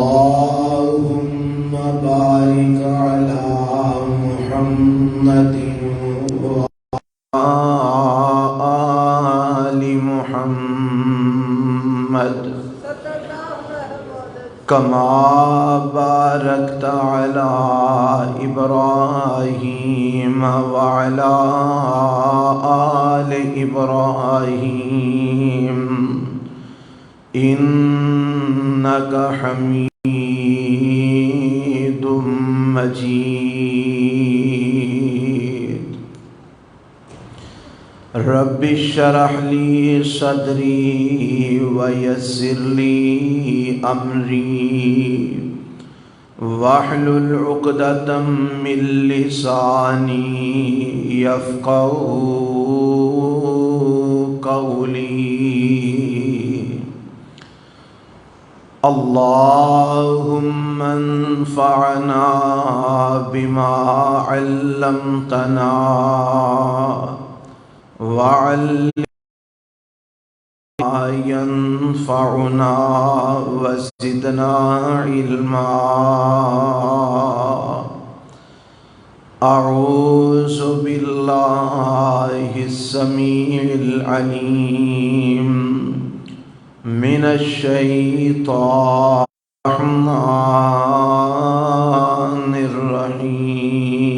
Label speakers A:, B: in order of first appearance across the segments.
A: اللهم بارك على محمد وآل محمد كما باركت على إبراهيم وعلى آل إبراهيم إنك حميد مجيد. رب اشرح لي صدري ويسر لي أمري واحلل عقدة من لساني يفقهوا قولي. اللهم انفعنا بما علمتنا وعلمنا ما ينفعنا وزدنا علما. أعوذ بالله السميع العليم من الشيطان الرحمن الرحيم.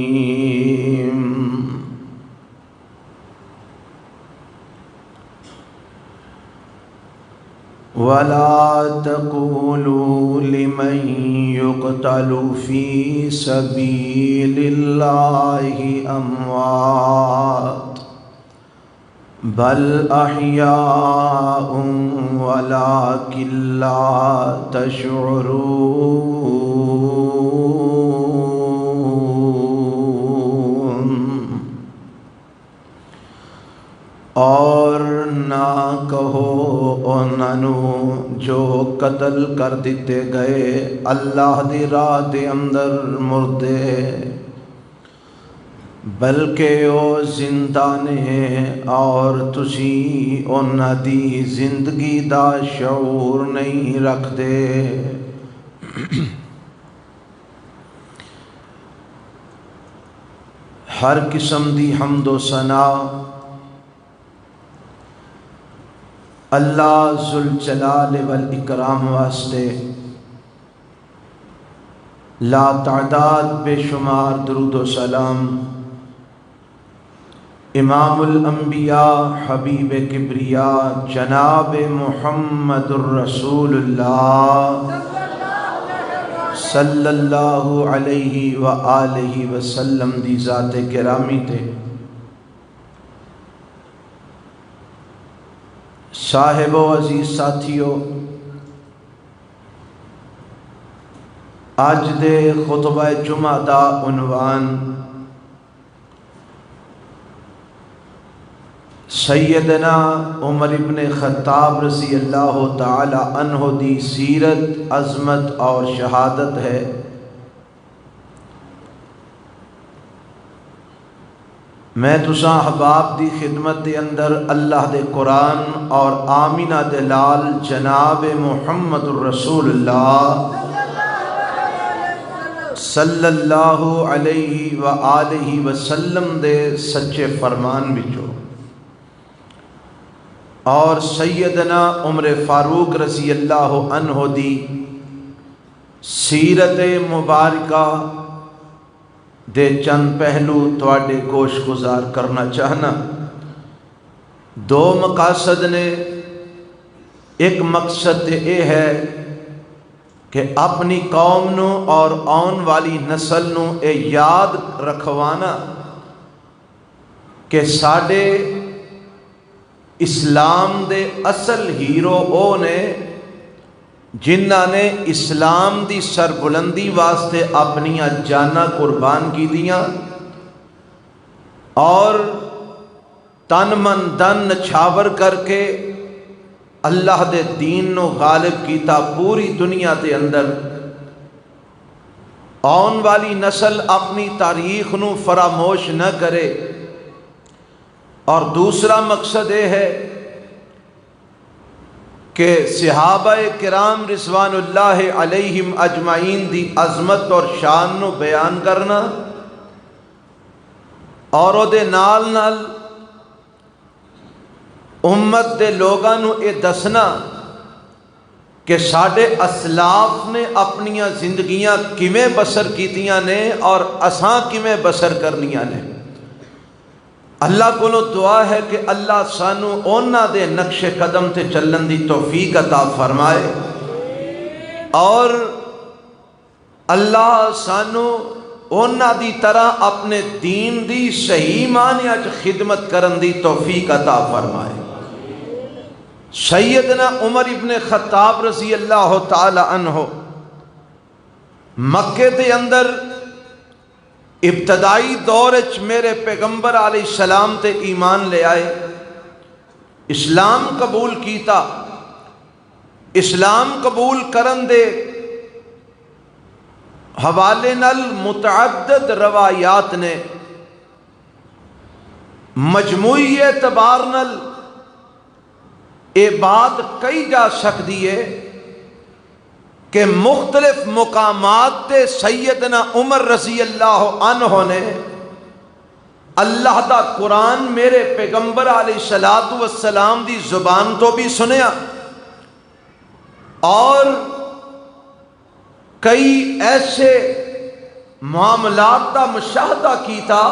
A: ولا تقولوا لمن يقتل في سبيل الله أموات بل أحياء ولكن لا تشعرون. اور نہ کہو انہوں جو قتل کر دیتے گئے اللہ دی راہ دے اندر مردے، بلکہ او زندہ نے اور تسی انہاں دی زندگی دا شعور نہیں رکھ دے. ہر قسم دی حمد و ثنا اللہ ذوالجلال والاکرام واسطے، لا تعداد بے شمار درود و سلام امام الانبیاء حبیب کبریاء جناب محمد الرسول اللہ صلی اللہ علیہ وآلہ وسلم دی ذات گرامی تے. صاحب و عزیز ساتھیو، آج دے خطبہ جمعہ دا عنوان سیدنا عمر ابن خطاب رضی اللہ تعالی عنہ دی سیرت، عظمت اور شہادت ہے. میں تساں احباب دی خدمت دے اندر اللہ دے قرآن اور آمینہ دے لال جناب محمد الرسول اللہ صلی اللہ علیہ وآلہ وسلم دے سچے فرمان وچوں اور سیدنا عمر فاروق رضی اللہ عنہ دی سیرت مبارکہ دے چند پہلو تواڈے گوش گزار کرنا چاہنا. دو مقاصد نے. ایک مقصد یہ ہے کہ اپنی قوم نو اور آن والی نسل نو اے یاد رکھوانا کہ ساڈے اسلام دے اصل ہیرو او نے جنہاں نے اسلام دی سربلندی واسطے اپنی جاناں قربان کی دیاں اور تن من دن نچھاور کر کے اللہ دے دین نو غالب کیتا پوری دنیا دے اندر. آن والی نسل اپنی تاریخ نو فراموش نہ کرے اور دوسرا مقصد یہ ہے کہ صحابہ کرام رضوان اللہ علیہم اجمعین دی عظمت اور شان نو بیان کرنا اور او دے نال نال امت دے لوگاں نو یہ دسنا کہ ساڈے اسلاف نے اپنیاں زندگیاں کیویں بسر کیتیاں نے اور اساں کیویں بسر کرنیاں نے۔ اللہ کولوں دعا ہے کہ اللہ سانو اونا دے نقش قدم تے چلن دی توفیق عطا فرمائے اور اللہ سانو اونا دی طرح اپنے دین دی صحیح معنی وچ خدمت کرن دی توفیق عطا فرمائے۔ سیدنا عمر ابن خطاب رضی اللہ تعالی عنہ مکے دے اندر ابتدائی دور وچ میرے پیغمبر علیہ السلام تے ایمان لے آئے، اسلام قبول کیتا۔ اسلام قبول کرن دے حوالے نال متعدد روایات نے، مجموعی اعتبار نال یہ بات کہی جا سکتی ہے کہ مختلف مقامات تے سیدنا عمر رضی اللہ عنہ نے اللہ دا قرآن میرے پیغمبر علیہ السلام دی زبان تو بھی سنیا اور کئی ایسے معاملات دا مشاہدہ کیتا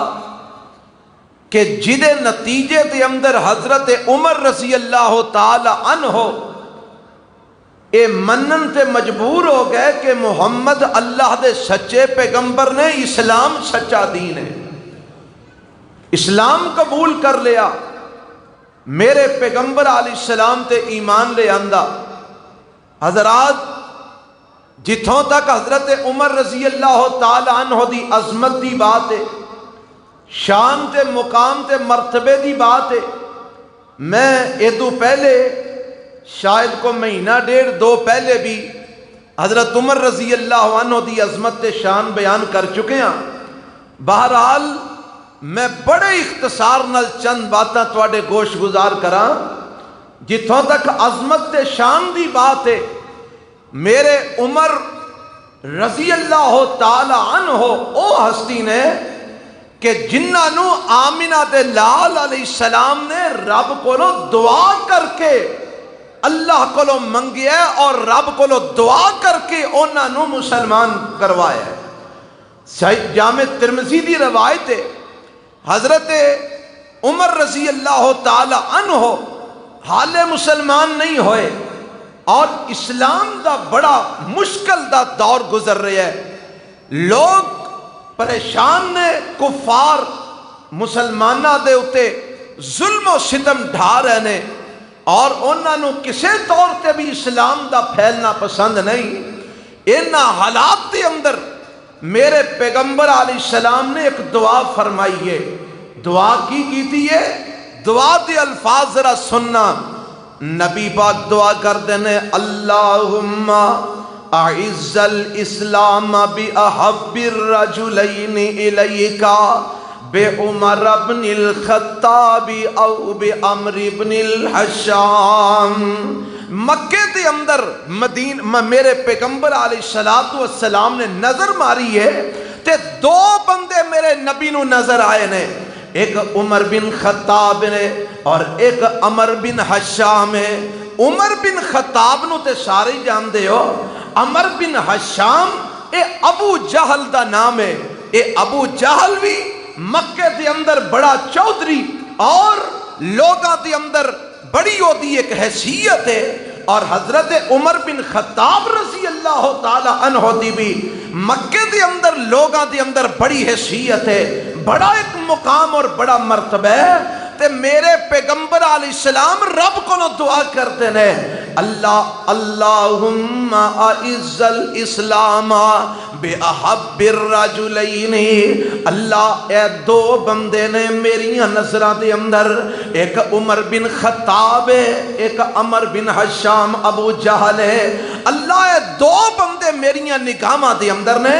A: کہ جدے نتیجے دے اندر حضرت عمر رضی اللہ تعالی عنہ اے منن تے مجبور ہو گئے کہ محمد اللہ دے سچے پیغمبر نے، اسلام سچا دین ہے، اسلام قبول کر لیا، میرے پیغمبر علیہ السلام تے ایمان لے آندا۔ حضرات جتھوں تک حضرت عمر رضی اللہ تعالی عنہ دی عظمت دی بات ہے، شان تے مقام تے مرتبے دی بات ہے، میں ادو پہلے شاید کو مہینہ ڈیڑھ دو پہلے بھی حضرت عمر رضی اللہ عنہ دی عظمت تے شان بیان کر چکے ہیں۔ بہرحال میں بڑے اختصار نال چند باتاں تواڈے گوش گزار کراں۔ جتھوں تک عظمت تے شان دی بات ہے، میرے عمر رضی اللہ تعالی عنہ او ہستی نے کہ جنہاں نو آمنہ دے لال علیہ السلام نے رب کولو دعا کر کے اللہ کولو منگیا اور رب کولو دعا کر کے انہاں نو مسلمان کروایا ہے۔ جامع ترمذی دی روایت ہے، حضرت عمر رضی اللہ تعالی عنہ حال مسلمان نہیں ہوئے اور اسلام دا بڑا مشکل دا دور گزر رہا ہے، لوگ پریشان نے، کفار مسلمانہ دے اتے ظلم و ستم ڈھا رہے نے اور انہاں نو کسے طور تے بھی اسلام دا پھیلنا پسند نہیں۔ انہاں حالات دے اندر میرے پیغمبر علیہ السلام نے ایک دعا فرمائی ہے۔ دعا کی کیتی ہے؟ دعا دے الفاظ ذرا سننا۔ نبی پاک دعا کر دینے، اللہم اعز الاسلام باحب الرجلین الیکا بعمر بن الخطاب او بعمر بن الحشام۔ مکے دے اندر میرے پیغمبر علیہ السلام نے نظر ماری ہے تے دو بندے میرے نبی نو نظر آئے نے، ایک عمر بن خطاب نے اور ایک عمر بن حشام ہے۔ عمر بن خطاب نو تے سارے جان دے ہو، عمر بن حشام اے ابو جہل دا نام ہے۔ اے ابو جہل بھی مکے دے اندر بڑا چودھری اور لوگاں دے اندر بڑی ہوتی ایک حیثیت ہے، اور حضرت عمر بن خطاب رضی اللہ تعالی عنہ دی بھی مکے دے اندر لوگاں دے اندر بڑی حیثیت ہے، بڑا ایک مقام اور بڑا مرتبہ ہے۔ تے میرے پیغمبر علیہ السلام رب کو نو دعا کرتے ہیں، اللہم اعز الاسلام باحب الرجلین۔ اللہ اے دو بندے نے میریاں نظراں دے اندر، ایک عمر بن خطاب ہے، ایک عمر بن حشام ابو جہل ہے۔ اللہ اے دو بندے میریاں نگاہاں دے اندر نے،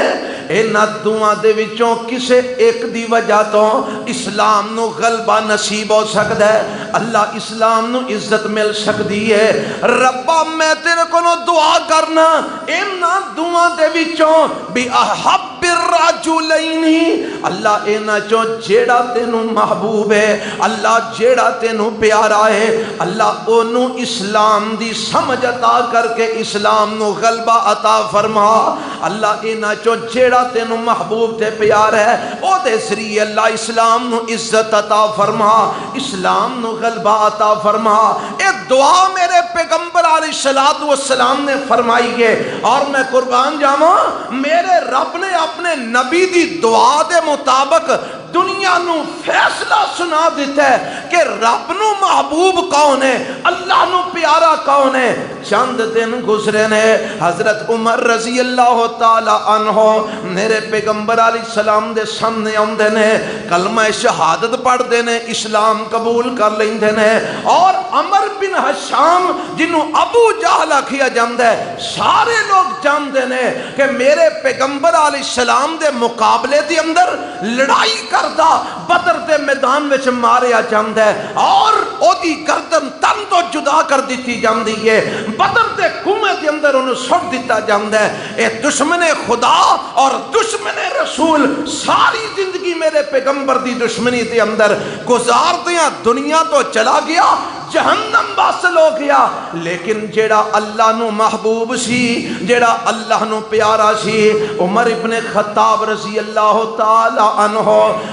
A: انہاں دوواں دے وچوں کسے ایک دی وجہ تو اسلام نو غلبہ نصیب ہو سکدا ہے، اللہ اسلام نو عزت مل سکدی ہے۔ ربا میں تیرے کولوں دعا کرنا انہاں دوواں دے وچوں بھی احب الرجلین، اللہ انہاں چوں جیڑا تینوں محبوب ہے، اللہ جیڑا تینوں پیارا ہے، اللہ اونوں اسلام دی سمجھ عطا کر کے اسلام نو غلبہ عطا فرما۔ اللہ انہاں چوں جیڑا تینوں محبوب تے پیار ہے او دے ذریعے اللہ اسلام نو عزت عطا فرما، اسلام نو غلبہ عطا فرما۔ اے دعا میرے پیغمبر علیہ السلام نے فرمائی ہے، اور میں قربان جاواں میرے رب نے اپنے نبی دی دعا دے مطابق دنیا نو فیصلہ سنا دیتا ہے کہ رب نو محبوب کون ہے، اللہ نو پیارا کون ہے۔ چند دن گزرے نے، حضرت عمر رضی اللہ تعالی عنہ میرے پیغمبر علیہ السلام دے سامنے آندے نے، کلمہ شہادت پڑھ دے نے، اسلام قبول کر لیندے نے، اور عمر بن حشام جنوں ابو جہل آکھیا جاندا ہے، سارے لوگ جاندے نے کہ میرے پیغمبر علیہ السلام دے مقابلے دے اندر لڑائی کردا بدر دے میدان وچ ماریا جاندا ہے، اور او دی گردن تن تو جدا کر دیتی جاندی ہے، بدر دے کنویں دے اندر انہوں سٹ دیتا جاندا ہے۔ اے دشمن خدا اور دشمن رسول ساری زندگی میرے پیغمبر دی دشمنی دے اندر گزار دیاں دنیا تو چلا گیا، جہنم واصل ہو گیا، لیکن جیڑا اللہ نو محبوب سی، جیڑا اللہ نو پیارا سی، عمر ابن خطاب رضی اللہ تعالی عنہ،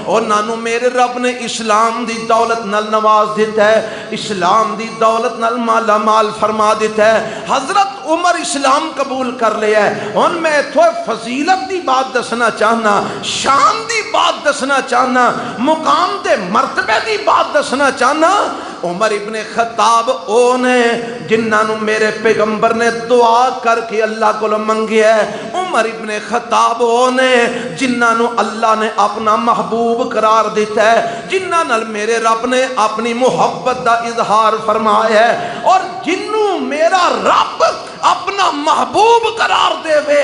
A: انہاں نو میرے رب نے اسلام دی دولت نال نواز دیتا ہے، اسلام دی دولت نال مالا مال فرما دیتا ہے۔ حضرت عمر اسلام قبول کر لیا ہے۔ ان میں تھوڑے فضیلت دی بات دسنا چاہنا، شان دی بات دسنا چاہنا، مقام دے مرتبے دی بات دسنا چاہنا۔ عمر ابن خطاب او نے جنہاں نو میرے پیغمبر نے دعا کر کے اللہ کو منگیا ہے، عمر ابن خطاب او نے جنہاں نو اللہ نے اپنا محبوب قرار دیتا ہے، جنہاں نال میرے رب نے اپنی محبت دا اظہار فرمایا ہے، اور جنوں میرا رب اپنا محبوب قرار دے وے،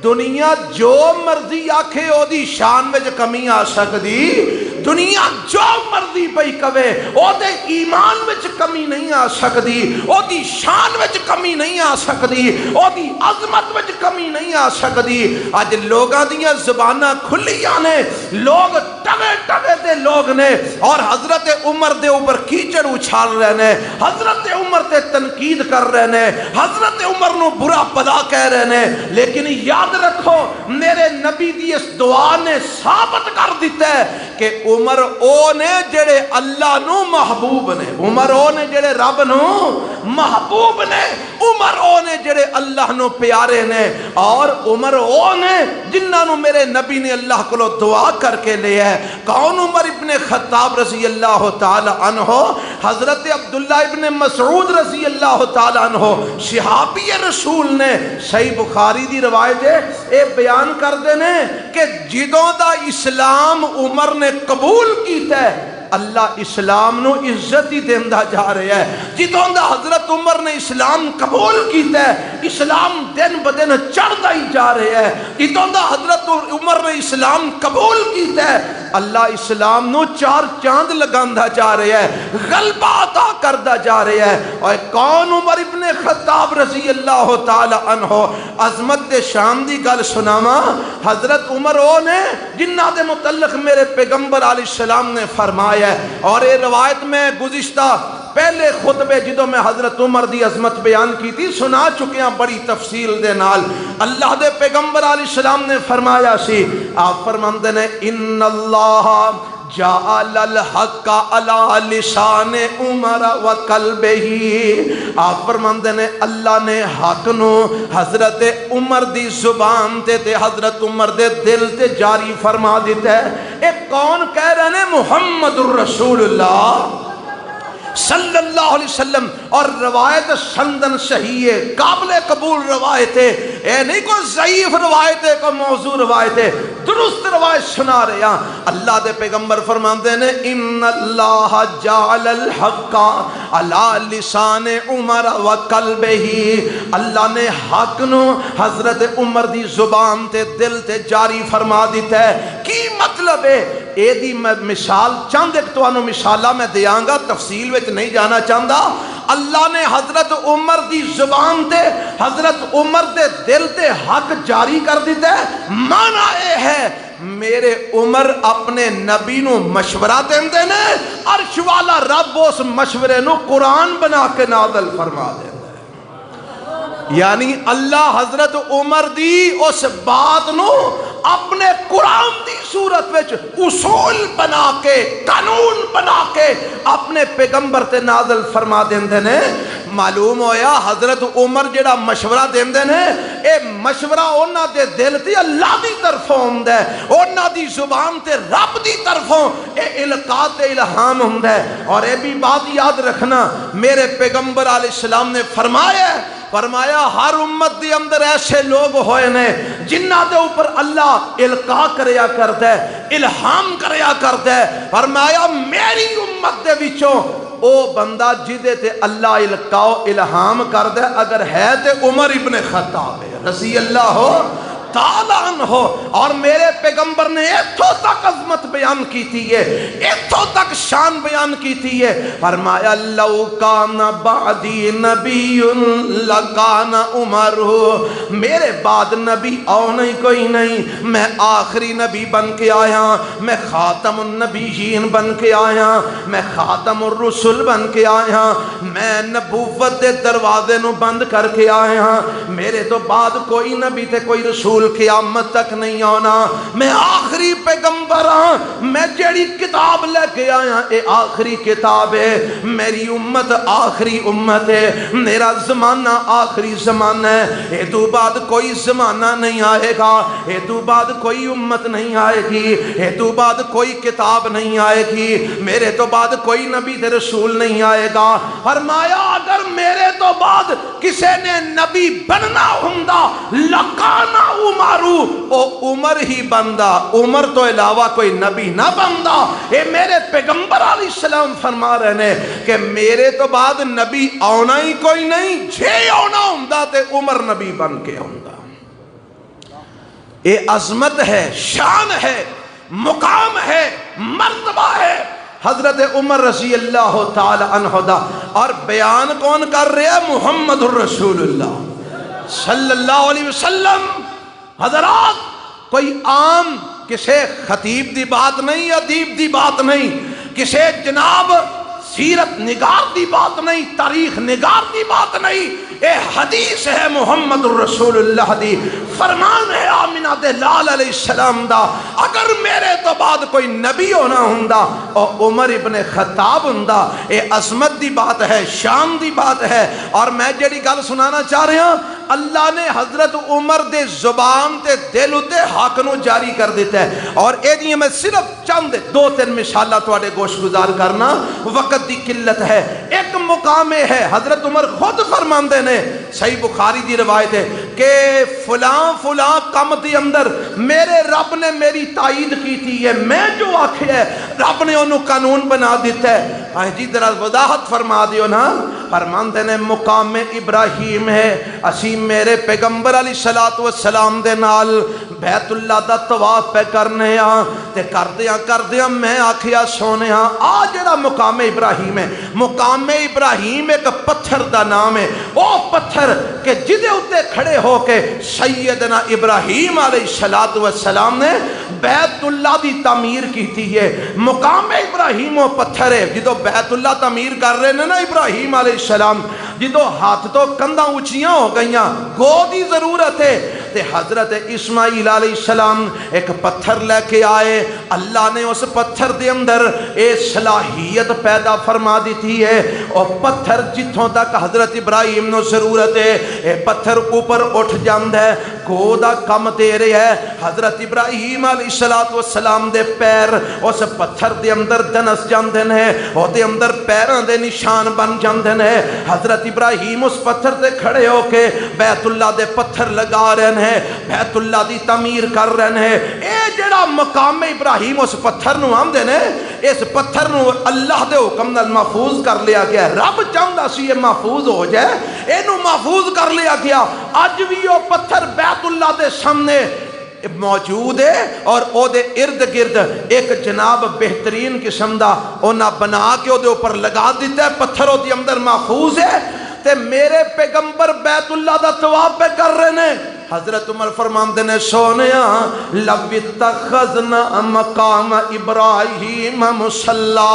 A: دنیا جو مرضی آکھے او دی شان وچ کمی آ سکدی، دنیا جو مرضی پئی کہے او دے ایمان وچ کمی نہیں آ سکدی، او دی شان وچ کمی نہیں آ سکدی، او دی عظمت وچ کمی نہیں آ سکدی۔ اج لوگاں دیاں زباناں کھلیاں نے، لوگ ٹوے ٹوے دے لوگ نے، اور حضرت عمر دے اوپر کیچڑ اچھال رہے نے، حضرت عمر تے تنقید کر رہے نے، حضرت عمر نو برا بلا کہہ رہے نے، لیکن یاد رکھو میرے نبی دی اس دعا نے ثابت کر دیتا ہے کہ عمر او نے جڑے اللہ نو محبوب نے، عمر او نے جڑے رب نو محبوب نے، عمر او نے جڑے اللہ نو پیارے نے، اور عمر او نے جنہاں نو میرے نبی نے اللہ کو دعا کر کے لیا ہے۔ کون عمر ابن خطاب رضی اللہ تعالی عنہ؟ حضرت عبداللہ ابن مسعود رضی اللہ تعالی عنہ، صحابی رسول نے، صحیح بخاری دی روایت ہے، اے بیان کر دینے کہ جدوں دا اسلام عمر نے قبول کیتا ہے، اللہ اسلام نو عزت ہی دیندہ جا رہے ہیں۔ جدوں دا حضرت عمر نے اسلام قبول کیتا ہے، اسلام دن بدن چڑھتا ہی جا رہے ہیں۔ جدوں دا حضرت عمر نے اسلام قبول کیتا ہے، اللہ اسلام نو چار چاند لگاندہ جا رہے ہیں، غلبہ عطا کردہ جا رہے ہیں۔ اور کون عمر ابن خطاب رضی اللہ تعالی عنہ؟ عظمت دے شان دی گل سناواں، حضرت عمر او نے جنہ دے متعلق میرے پیغمبر علیہ السلام نے فرمایا ہے، اور یہ روایت میں گزشتہ پہلے خطبے جدوں میں حضرت عمر دی عظمت بیان کی تھی سنا چکے ہیں بڑی تفصیل دے نال۔ اللہ دے پیغمبر علیہ السلام نے فرمایا سی، آپ فرماندے نے ان اللہ جعل الحق علی لسان عمر و قلبہ، آپ فرماندے نے اللہ نے حق نو حضرت عمر دی زبان تے حضرت عمر دے دل تے جاری فرما دیتا ہے۔ ایک کون کہہ رہے ہیں؟ محمد الرسول اللہ صلی اللہ علیہ وسلم، اور روایت سندن صحیح ہے، قابل قبول روایت ہے، اے نہیں کوئی ضعیف روایت ہے، کوئی موضوع روایت ہے، درست روایت سنا رہے ہیں. اللہ دے پیغمبر فرماندے نے ان اللہ جعل الحق علی لسان عمر و قلبہ. اللہ نے حق نو حضرت عمر دی زبان تے دل تے جاری فرما دیتا ہے. کی مطلب ہے؟ اے دی مثال چند ایک تانوں مثالاں میں دیاں گا، تفصیل وچ نہیں جانا چاہتا. اللہ نے حضرت عمر دی زبان تے حضرت عمر دے دل تے حق جاری کر دیتا ہے. معنی اے ہے میرے عمر اپنے نبی نو مشورہ دیندے نے، عرش والا رب اس مشورے نو قرآن بنا کے نازل فرما دے. یعنی اللہ حضرت عمر دی اس بات نو اپنے قرآن دی صورت وچ اصول بنا کے قانون بنا کے اپنے پیغمبر تے نازل فرما دیندے نے. معلوم ہویا حضرت عمر جڑا مشورہ دیندے نے اے مشورہ انہاں دے دل تے اللہ دی طرفوں ہوندا ہے، انہاں دی زبان تے رب دی طرفوں اے القاء تے الہام ہوندا ہے. اور اے بھی بات یاد رکھنا میرے پیغمبر علیہ السلام نے فرمایا ہر امت دی اندر ایسے لوگ ہوئے نے جنہ دے اوپر اللہ القاء کریا کرتا ہے، الہام کریا کرتا ہے. فرمایا میری امت دے وچوں او بندہ جدے تے اللہ القاء الہام کرتا ہے اگر ہے تے عمر ابن خطاب ہے رضی اللہ ہو تعالیٰ عنہ. اور میرے پیغمبر نے اتھوں تک عظمت بیان کی تھی ہے، اتھوں تک شان بیان کی تھی ہے. فرمایا لو کان بعدی نبی لکان عمر. میرے بعد نبی آنا ہی کوئی نہیں، میں آخری نبی بن کے آیا، میں خاتم النبیین بن کے آیا، میں خاتم الرسل بن کے آیا، میں نبوت دے دروازے نو بند کر کے آیا. میرے تو بعد کوئی نبی تے کوئی رسول قیامت تک نہیں آنا. میں آخری پیغمبر ہاں. میں جیڑی کتاب لے کے آیا اے آخری کتاب ہے. میری امت آخری امت ہے، میرا زمانہ آخری زمانہ ہے. اے تو بعد کوئی زمانہ نہیں آئے گا، اے تو بعد کوئی امت نہیں آئے گی، اے تو بعد کوئی کتاب نہیں آئے گی، میرے تو بعد کوئی نبی تے رسول نہیں آئے گا. فرمایا اگر میرے تو بعد کسے نے نبی بننا ہوندا لکانا عمرو، او عمر ہی بندہ، عمر تو علاوہ کوئی نبی نہ بندہ. اے میرے پیغمبر علیہ السلام فرما رہے ہیں کہ میرے تو بعد نبی آنا ہی کوئی نہیں، جے آنا ہوندا تے عمر نبی بن کے ہوندا. اے عظمت ہے، شان ہے، مقام ہے، مرتبہ ہے حضرت عمر رضی اللہ تعالی عنہ دا. اور بیان کون کر رہے ہیں؟ محمد الرسول اللہ صلی اللہ علیہ وسلم. حضرات کوئی عام کسے خطیب دی بات نہیں، ادیب دی بات نہیں، کسے جناب سیرت نگار دی بات نہیں، تاریخ نگار دی بات نہیں. اے حدیث ہے محمد الرسول اللہ دی، فرمان ہے آمینہ دے لال علیہ السلام دا. اگر میرے تو بعد کوئی نبی ہونا ہوندا اور عمر ابن خطاب ہوندا. اے عظمت دی بات ہے، شان دی بات ہے. اور میں جڑی گل سنانا چاہ رہا ہوں اللہ نے حضرت عمر دے زبان تے دل تے حق نو جاری کر دیتا ہے. اور اے دیئے میں صرف چند دو تین مثالہ تواڈے گوش گزار کرنا، وقت دی قلت ہے. ایک مقام ہے حضرت عمر خود فرماندے نے، صحیح بخاری دی روایت ہے کہ فلاں فلاں کم دی اندر میرے رب نے میری تائید کی تھی ہے، میں جو آکھے ہے رب نے انہوں قانون بنا دیتا ہے. جی ذرا وضاحت فرما دیو نا. فرماندے نے مقام ابراہیم ہے، اسی میرے پیغمبر علیہ السلام دے نال بیت اللہ دا طواف پہ کرنے ہاں تے کردیاں میں آکھیا سونے ہاں آ جڑا مقام ابراہیم ہے. مقام ابراہیم ایک پتھر دا نام ہے، او پتھر کہ جدے اتے کھڑے ہو کے سیدنا ابراہیم علیہ السلام نے بیت اللہ دی تعمیر کی تھی ہے. مقام ابراہیم وہ پتھر ہے جدو بیت اللہ تعمیر کر رہے ہیں نا ابراہیم علیہ السلام، جدو ہاتھ تو کندھاں اونچیاں ہو گئیاں، گو دی ضرورت ہے تے حضرت اسماعیل علیہ السلام ایک پتھر لے کے آئے. اللہ نے اس پتھر دے اندر اے صلاحیت پیدا فرما دی تھی ہے، اور پتھر جتھوں تک حضرت ابراہیم نو ضرورت ہے اے پتھر اوپر اٹھ جاندا ہے. گو دا کم دے رہے ہے. حضرت ابراہیم علیہ السلام دے پیر اس پتھر دے اندر دنس جاندے نے، او دے اندر پیراں دے نشان بن جاندے نے. حضرت ابراہیم اس پتھر تے کھڑے ہو کے بیت اللہ دے پتھر لگا رہے ہیں، بیت اللہ دی تعمیر کر رہے ہیں۔ اے جڑا مقام ابراہیم اس پتھر نو آمدے نے، اس پتھر نو اللہ دے حکم نال محفوظ کر لیا گیا، رب چاہندا سی یہ محفوظ ہو جائے، اینو محفوظ کر لیا گیا۔ اج بھی وہ پتھر بیت اللہ دے سامنے موجود ہے اور او دے ارد گرد ایک جناب بہترین قسم دا اونا بنا کے او دے اوپر لگا دیتا ہے، پتھر او دے اندر محفوظ ہے۔ تے میرے پیغمبر بیت اللہ دا طواف پہ کر رہے ہیں، حضرت عمر فرماندے نے سونیا لو اتخذنا مقام ابراہیم مصلی،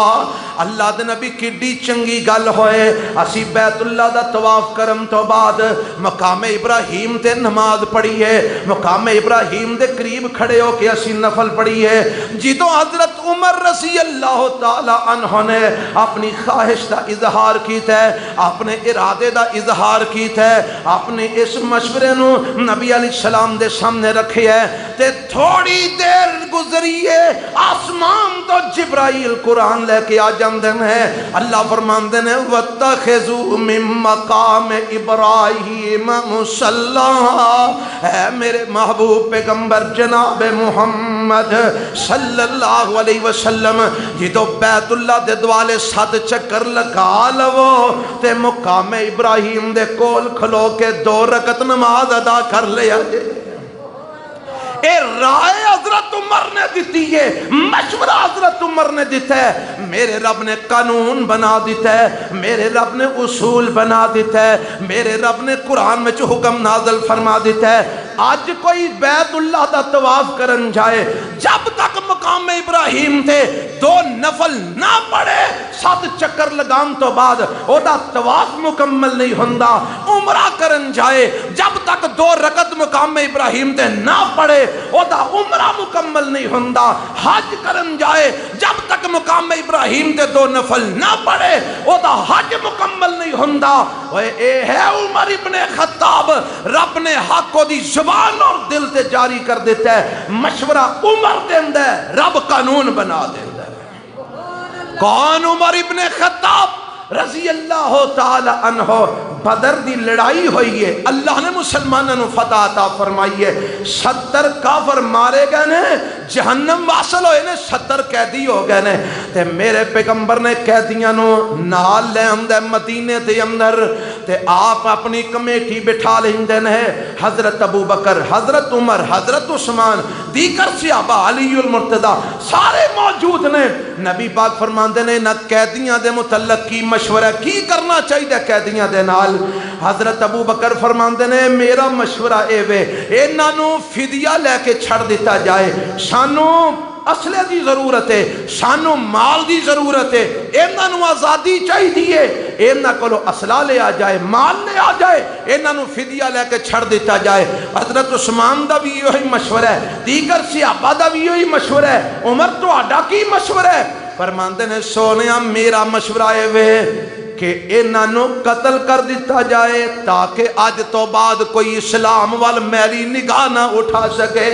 A: اللہ دے نبی کڈی چنگی گل ہوئے اسی بیت اللہ دا طواف کرم تو بعد مقام ابراہیم تے نماز پڑھی ہے، مقام ابراہیم دے قریب کھڑے ہو کے اسی نفل پڑھی ہے۔ جدوں حضرت عمر رضی اللہ تعالی عنہ نے اپنی خواہش دا اظہار کیتا ہے، اپنے ارادے دا اظہار کیتا ہے، اپنے اس مشورے نو نبی علیہ السلام دے سامنے رکھے ہے، تے تھوڑی دیر گزری ہے آسمان تو جبرائیل قرآن لے کے آ جاندے ہیں۔ اللہ فرماندے نے وَاتَّخِذُوا مِن مَّقَامِ إِبْرَاهِيمَ مُصَلًّى، اے میرے محبوب پیغمبر جناب محمد صلی اللہ علیہ وسلم جدو بیت اللہ دے دوالے 7 چکر لگا لو تے مقام ابراہیم دے کول کھلو کے 2 رکعت نماز ادا کر لیا جے۔ اے رائے حضرت عمر نے دیتی ہے، مشورہ حضرت عمر نے دیتا ہے، میرے رب نے قانون بنا دیتا ہے، میرے رب نے اصول بنا دیتا ہے، میرے رب نے قرآن میں جو حکم نازل فرما دیتا ہے۔ آج کوئی بیت اللہ دا طواف کرن جائے، جب تک مقام ابراہیم تے 2 نفل نہ پڑے 7 چکر لگان تو بعد او دا طواف مکمل نہیں ہوندا۔ عمرہ کرن جائے جب تک 2 رکعت مقام ابراہیم تے نہ پڑے او دا عمرہ مکمل نہیں ہوندا۔ حج کرن جائے جب تک مقام ابراہیم تے 2 نفل نہ پڑے او دا حج مکمل نہیں ہوندا۔ اے ہے عمر ابن خطاب، رب نے حق کو دی زبان اور دل تے جاری کر دیتا ہے، مشورہ عمر دیندہ ہے، رب قانون بنا دیندہ ہے۔ کون عمر ابن خطاب رضی اللہ تعالی عنہ؟ بدر دی لڑائی ہوئی ہے، اللہ نے مسلمانوں نے فتح عطا فرمائی ہے، 70 کافر مارے گئے نے، جہنم واصل ہوئے نے، 70 قیدی ہو گئے نے، تے میرے پیغمبر نے قیدیاں نو نال لے آندے مدینے دے اندر، تے آپ اپنی کمیٹی بٹھا لیندے نے، حضرت ابو بکر، حضرت عمر، حضرت عثمان، دیگر صحابہ، علی المرتضی سارے موجود نے۔ نبی پاک فرماندے نے نہ قیدیاں دے متعلق کی مشورہ کی کرنا چاہیے قیدیاں دے نال۔ حضرت ابو بکر فرماندے نے میرا مشورہ اے وے انہاں نو فدیہ لے کے چھڑ دیتا جائے، سانو اسلحے دی ضرورت ہے، سانو مال دی ضرورت ہے، انہاں نو آزادی چاہیے، انہاں کولو اسلحہ لے آ جائے، مال لے آ جائے، انہاں نو فدیہ لے کے چھڑ دیتا جائے۔ حضرت عثمان دا بھی یہی مشورہ ہے، دیگر صحابہ دا بھی یہی مشورہ ہے، عمر تہاڈا کی مشورہ ہے؟ فرماندے نے سونیا میرا مشورہ ہے وے کہ انہاں نو قتل کر دیتا جائے تاکہ آج تو بعد کوئی اسلام وال میری نگاہ نہ اٹھا سکے،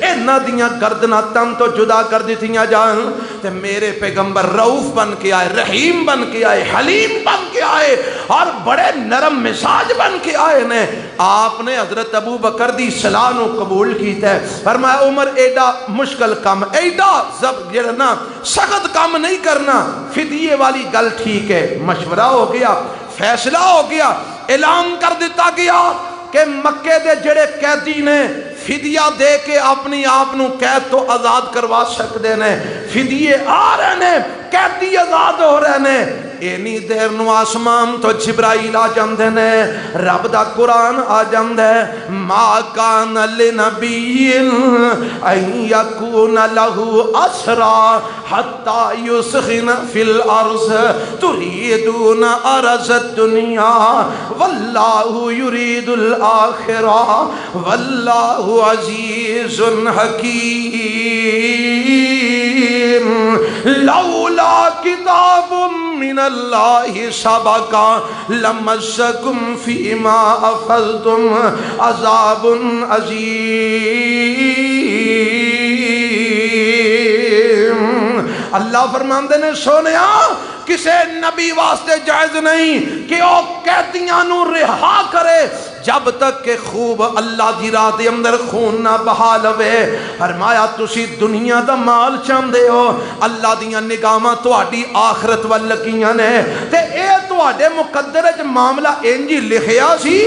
A: انہاں دیاں گردناں تن تو جدا کر دیتیاں جان۔ تے میرے پیغمبر رؤوف بن کے آئے، رحیم بن کے آئے، حلیم بن کے آئے اور بڑے نرم مزاج بن کے آئے نے۔ آپ نے حضرت ابو بکر دی صلاح نو قبول کیتا ہے، فرمایا عمر ایڈا مشکل کام، ایڈا نا سخت کام نہیں کرنا، فدیے والی گل ٹھیک ہے۔ مشورہ ہو گیا، فیصلہ ہو گیا، اعلان کر دیتا گیا کہ مکے دے جڑے قیدی نے فدیہ دے کے اپنی آپ نو قید تو آزاد کروا سکتے نے، فدیے آ رہے نے، قیدی آزاد ہو رہے نے۔ اینی دیر نو آسمان تو جبرائیل آ جاندے نے، رب دا قرآن آ جاندے، ما کان لنبی ان یکون لہو اسرا حتی یسخن فی الارض تریدون ارض الدنیا واللہ یرید الاخرہ واللہ عزیز حکیم لولا کتاب من اللہ سبقا لمسکم فیما افضتم عذاب عظیم۔ اللہ فرماندے نے سونیا کسے نبی واسطے جائز نہیں کہ وہ قیدیاں نو رہا کرے جب تک کہ خوب اللہ دی راہ دے اندر خون نہ بہا لوے۔ فرمایا تسی دنیا دا مال چاہندے ہو، اللہ دیاں نگاہاں تہاڈی آخرت ول لگیاں نے، تے اے تہاڈے مقدر وچ معاملہ انج لکھیا سی،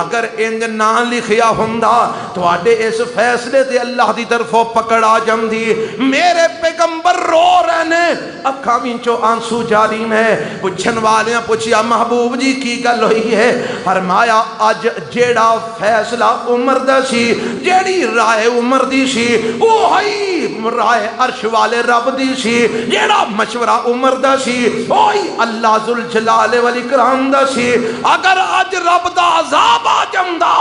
A: اگر انج نہ لکھیا ہوندا تہاڈے اس فیصلے تے اللہ دی طرفوں پکڑ آ جاندی۔ میرے پیغمبر رو رہے نے، اکھاں وچوں آنسو جاری میں، پوچھن والیاں پوچھیا محبوب جی کی گل ہوئی ہے؟ فرمایا اج جیڑا فیصلہ عمر دا سی، جیڑی رائے عمر دی سی، وہی رائے عرش والے رب دی سی، جیڑا مشورہ عمر دا سی وہی اللہ ذوالجلال والاکرام دا سی۔ اگر اج رب دا عذاب آ جاندا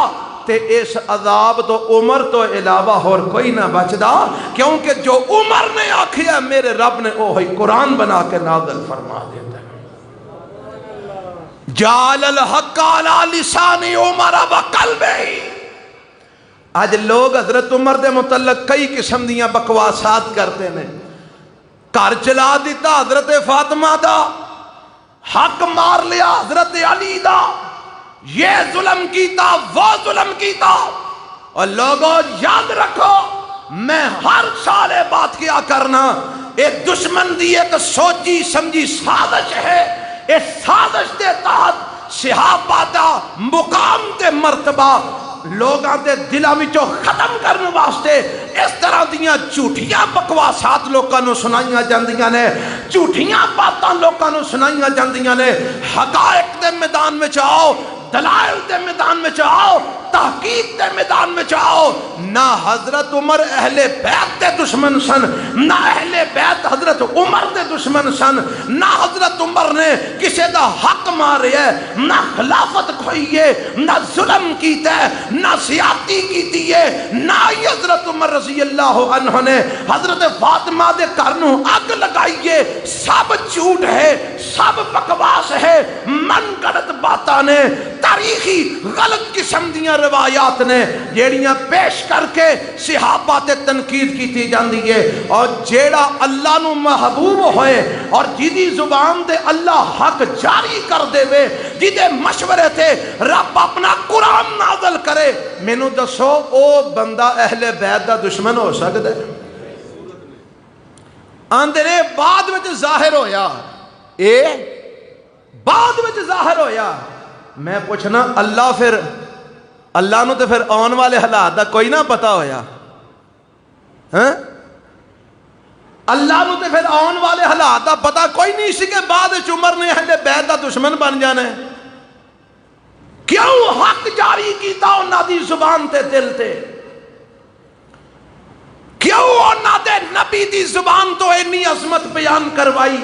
A: تے اس عذاب تو عمر تو علاوہ اور کوئی نہ بچدا، کیونکہ جو عمر نے آکھیا میرے رب نے وہی قرآن بنا کے نازل فرما دیتا ہے۔ جعل الحق علی لسان عمر و قلبہ۔ آج لوگ حضرت عمر دے متعلق کئی قسم دیاں بکواسات کرتے ہیں۔ گھر چلا دیتا حضرت فاطمہ دا، حق مار لیا حضرت علی دا، یہ ظلم کیتا وہ ظلم کیتا۔ اور لوگوں یاد رکھو میں ہر سال بات کیا کرنا، ایک دشمن دی ایک سوچی سمجھی سازش ہے، اس سازش دے تحت صحابہ دا مقام تے مرتبہ لوگاں دے دلاں وچوں ختم کرنے واسطے اس طرح دیاں جھوٹیاں بکواسات لوکاں نو سنائیاں جاندیاں نے، جھوٹیاں باتاں لوکاں نو سنائیاں جاندیاں نے۔ حقائق دے میدان وچ آؤ، دلائل دے میدان میں چاہو، تحقیق دے میدان میں چاہو۔ نہ حضرت عمر اہل بیت دے دشمن سن، نہ اہل بیت حضرت عمر دے دشمن سن، نہ حضرت عمر نے کسی دا حق مارے ہے، نہ خلافت کھوئی ہے، نہ ظلم کیتا ہے، نہ سیاتی کیتی ہے، نہ ہی حضرت عمر رضی اللہ عنہ نے حضرت فاطمہ دے گھر نو اگ لگائیے۔ سب جھوٹ ہے، سب بکواس ہے، من گڑت باتاں نے، تاریخی غلط قسم دیاں روایات نے جیڑیاں پیش کر کے صحابہ تے تنقید کیتی جاندی ہے۔ اور جیڑا اللہ نو محبوب ہوئے اور جیدی زبان دے اللہ حق جاری کر دے وے، جیدے مشورے تھے رب اپنا قرآن نازل کرے، مینوں دسو او بندہ اہل بیت دا دشمن ہو سکتا ہے؟ آندے نے بعد وچ ظاہر ہویا، اے بعد وچ ظاہر ہویا۔ میں پوچھنا اللہ پھر اللہ نو تے پھر آن والے حالات دا کوئی نہ پتا ہویا؟ ہاں اللہ نو تے پھر آن والے حالات دا پتا کوئی نہیں سی کہ بعد عمر نے اہل بیت دا دشمن بن جانا ہے؟ کیوں حق جاری کیتا انہاں دی زبان تے دل تے؟ کیوں انہاں دے نبی دی زبان تو اتنی عظمت بیان کروائی؟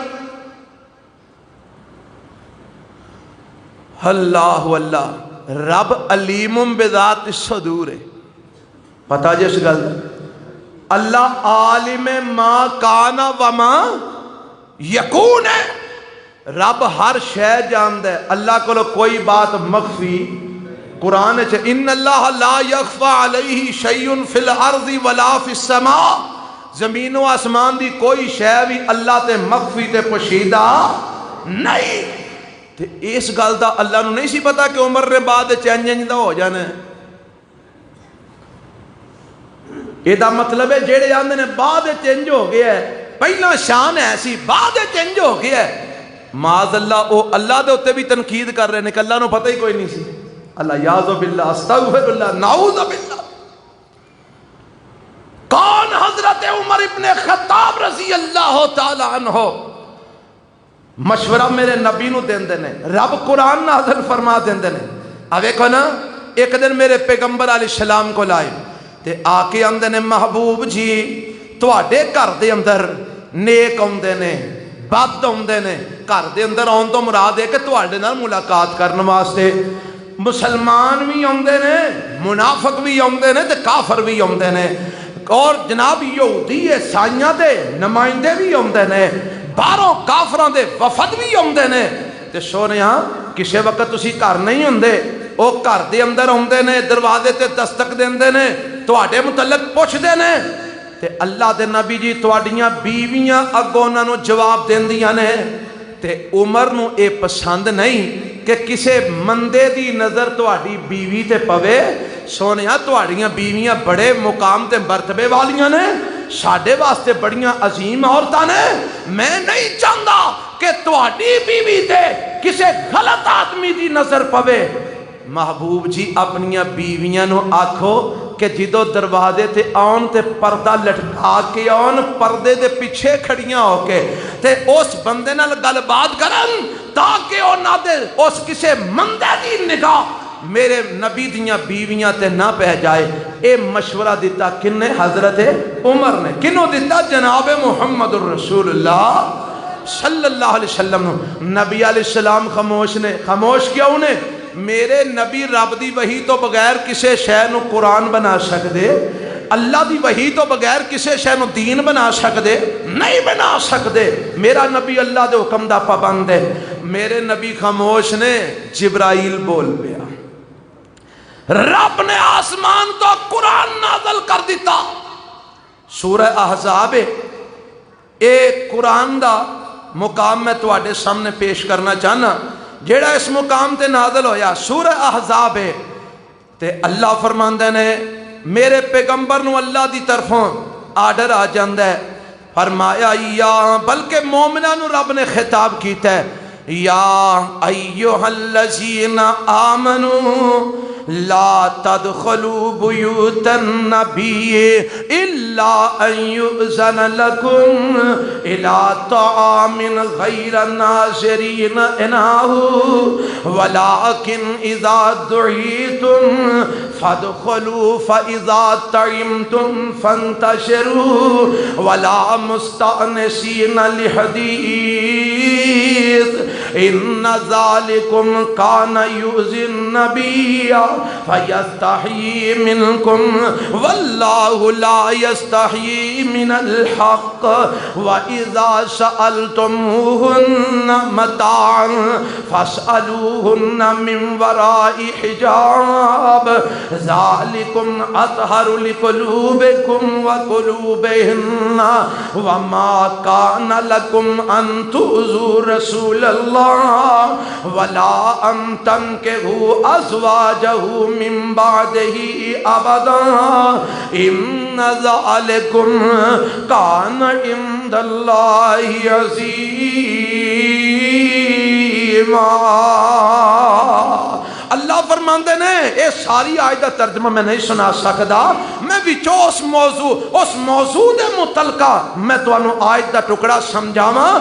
A: اللہ اللہ، رب علیم بذات الصدور ہے، پتہ جس گل اللہ عالم ما کان و ما یکون ہے۔ رب ہر شے جاندا ہے، اللہ کو کوئی بات مخفی قرآن ہے، ان اللہ لا یخفی علیہ شیء فی الارض ولا فی السماء، زمین و آسمان دی کوئی شے بھی اللہ تے مخفی تے پوشیدہ نہیں۔ تے اس گل دا اللہ نو نہیں سی پتا کہ عمر نے بعد چینج دا ہو جانا ہے؟ یہ دا مطلب ہے جیڑے آندے نے بعد چینج ہو گیا ہے، پہلا شان ایسی بعد چینج ہو گیا ہے، معاذ اللہ او اللہ دے ہوتے بھی تنقید کر رہے ہیں کہ اللہ نو پتہ ہی کوئی نہیں سی۔ اللہ یعوذ باللہ، استغفر اللہ، نعوذ باللہ۔ کون حضرت عمر ابن خطاب رضی اللہ تعالی عنہ مشورہ میرے نبی نو دیندے نے، رب قرآن نازل فرما دیندے نے۔ اب ایک نا ایک دن میرے پیغمبر علیہ السلام کو لائے تے آ کے آندے نے محبوب جی تواڈے گھر دے اندر نیک آندے نے بد آندے نے، گھر دے اندر آن تو مراد ہے کہ تواڈے نال ملاقات کرن واسطے مسلمان بھی آندے نے، منافق بھی آندے نے تے کافر بھی آندے نے، اور جناب یہودی عیسائیاں دے نمائندے بھی آندے نے، باہروں کافراں دے وفد بھی آندے نے۔ تے سونیاں کسے وقت تسی گھر نہیں ہوندے، او گھر دے اندر آندے نے، دروازے تے دستک دیندے نے، تواڈے متعلق پوچھدے نے، تے اللہ دے نبی جی تواڈیاں بیویاں اگوں انہاں نو جواب دیندیاں نے، تے عمر نو اے پسند نہیں کہ کسے مندے دی نظر تہاڈی بیوی تے پوے. سونیا تہاڈیاں بیویاں بڑے مقام تے مرتبے والیاں نے, ساڈے واسطے بڑیاں عظیم عورتاں نے. میں نہیں چاہتا کہ تہاڈی بیوی تے کسے غلط آدمی دی نظر پوے. محبوب جی اپنیاں بیویاں نو آکھو کہ جدو دروازے تے آن تے پردہ لٹکا کے آن, پردے دے پیچھے کھڑیاں ہو کے تے اس بندے نال گل بات کرن تاکہ او نہ دے اس کسے مندے دی نگاہ میرے نبی دیاں بیویاں تے نہ پہ جائے. اے مشورہ دیتا کن نے؟ حضرت عمر نے. کنوں دیتا؟ جناب محمد الرسول اللہ صلی اللہ علیہ وسلم. نبی علیہ السلام خاموش نے. خاموش کیوں نے؟ میرے نبی رب دی وحی تو بغیر کسے شے نو قرآن بنا سکدے؟ اللہ دی وحی تو بغیر کسے شے نو دین بنا سکدے؟ نہیں بنا سکدے. میرا نبی اللہ دے حکم دا پابند ہے. میرے نبی خاموش نے. جبرائیل بول پیا. رب نے آسمان تو قرآن نازل کر دیتا. سورہ احزاب اے قرآن دا مقام میں تواڈے سامنے پیش کرنا چاہنا. جیڑا اس مقام تے نازل ہویا سورہ احزاب ہے تے اللہ فرماندے نے میرے پیغمبر نو اللہ دی طرفوں آرڈر آ جاندا ہے. فرمایا یا, بلکہ مومناں نو رب نے خطاب کیتا ہے, یا ایھا الذین آمنوا لا تدخلوا بیوت النبی الا ان یؤذن لکم الى طعام غیر ناظرین اناہ ولکن اذا دعیتم فادخلوا فاذا طعمتم فانتشروا ولا مستأنسین لحدیث ان ذالکم کان یؤذی النبی فیستحیی منکم واللہ لا یستحیی من الحق وَإِذَا سَأَلْتُمُوهُنَّ مَتَاعًا فَاسْأَلُوهُنَّ مِنْ وَرَاءِ حِجَابٍ ذَلِكُمْ أَطْهَرُ لِقُلُوبِكُمْ وَقُلُوبِهِنَّ وَمَا كَانَ لَكُمْ أَن تُؤْذُوا رَسُولَ اللَّهِ وَلَا أَن تَنكِحُوا أَزْوَاجَهُ مِن بَعْدِهِ أَبَدًا إِنَّ ذَلِكُمْ كَانَ عند اللہ عظیما. اللہ فرماندے نے اے ساری آیت دا ترجمہ میں نہیں سنا سکدا. میں وچوں اس موضوع دے متعلقہ میں تانوں آیت دا ٹکڑا سمجھاواں.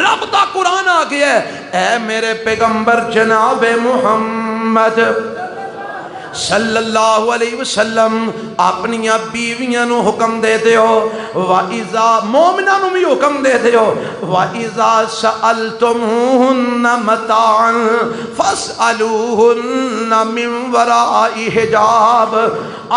A: رب دا قرآن آ گیا ہے. اے میرے پیغمبر جناب محمد صلی اللہ علیہ وسلم اپنی بیویاں نو حکم دے دیو, وَإِذَا مومناں نو بھی حکم دے دیو, وَإِذَا سَأَلْتُمُوهُنَّ مَتَاعًا فَاسْأَلُوهُنَّ مِنْ وَرَاءِ حِجَابٍ.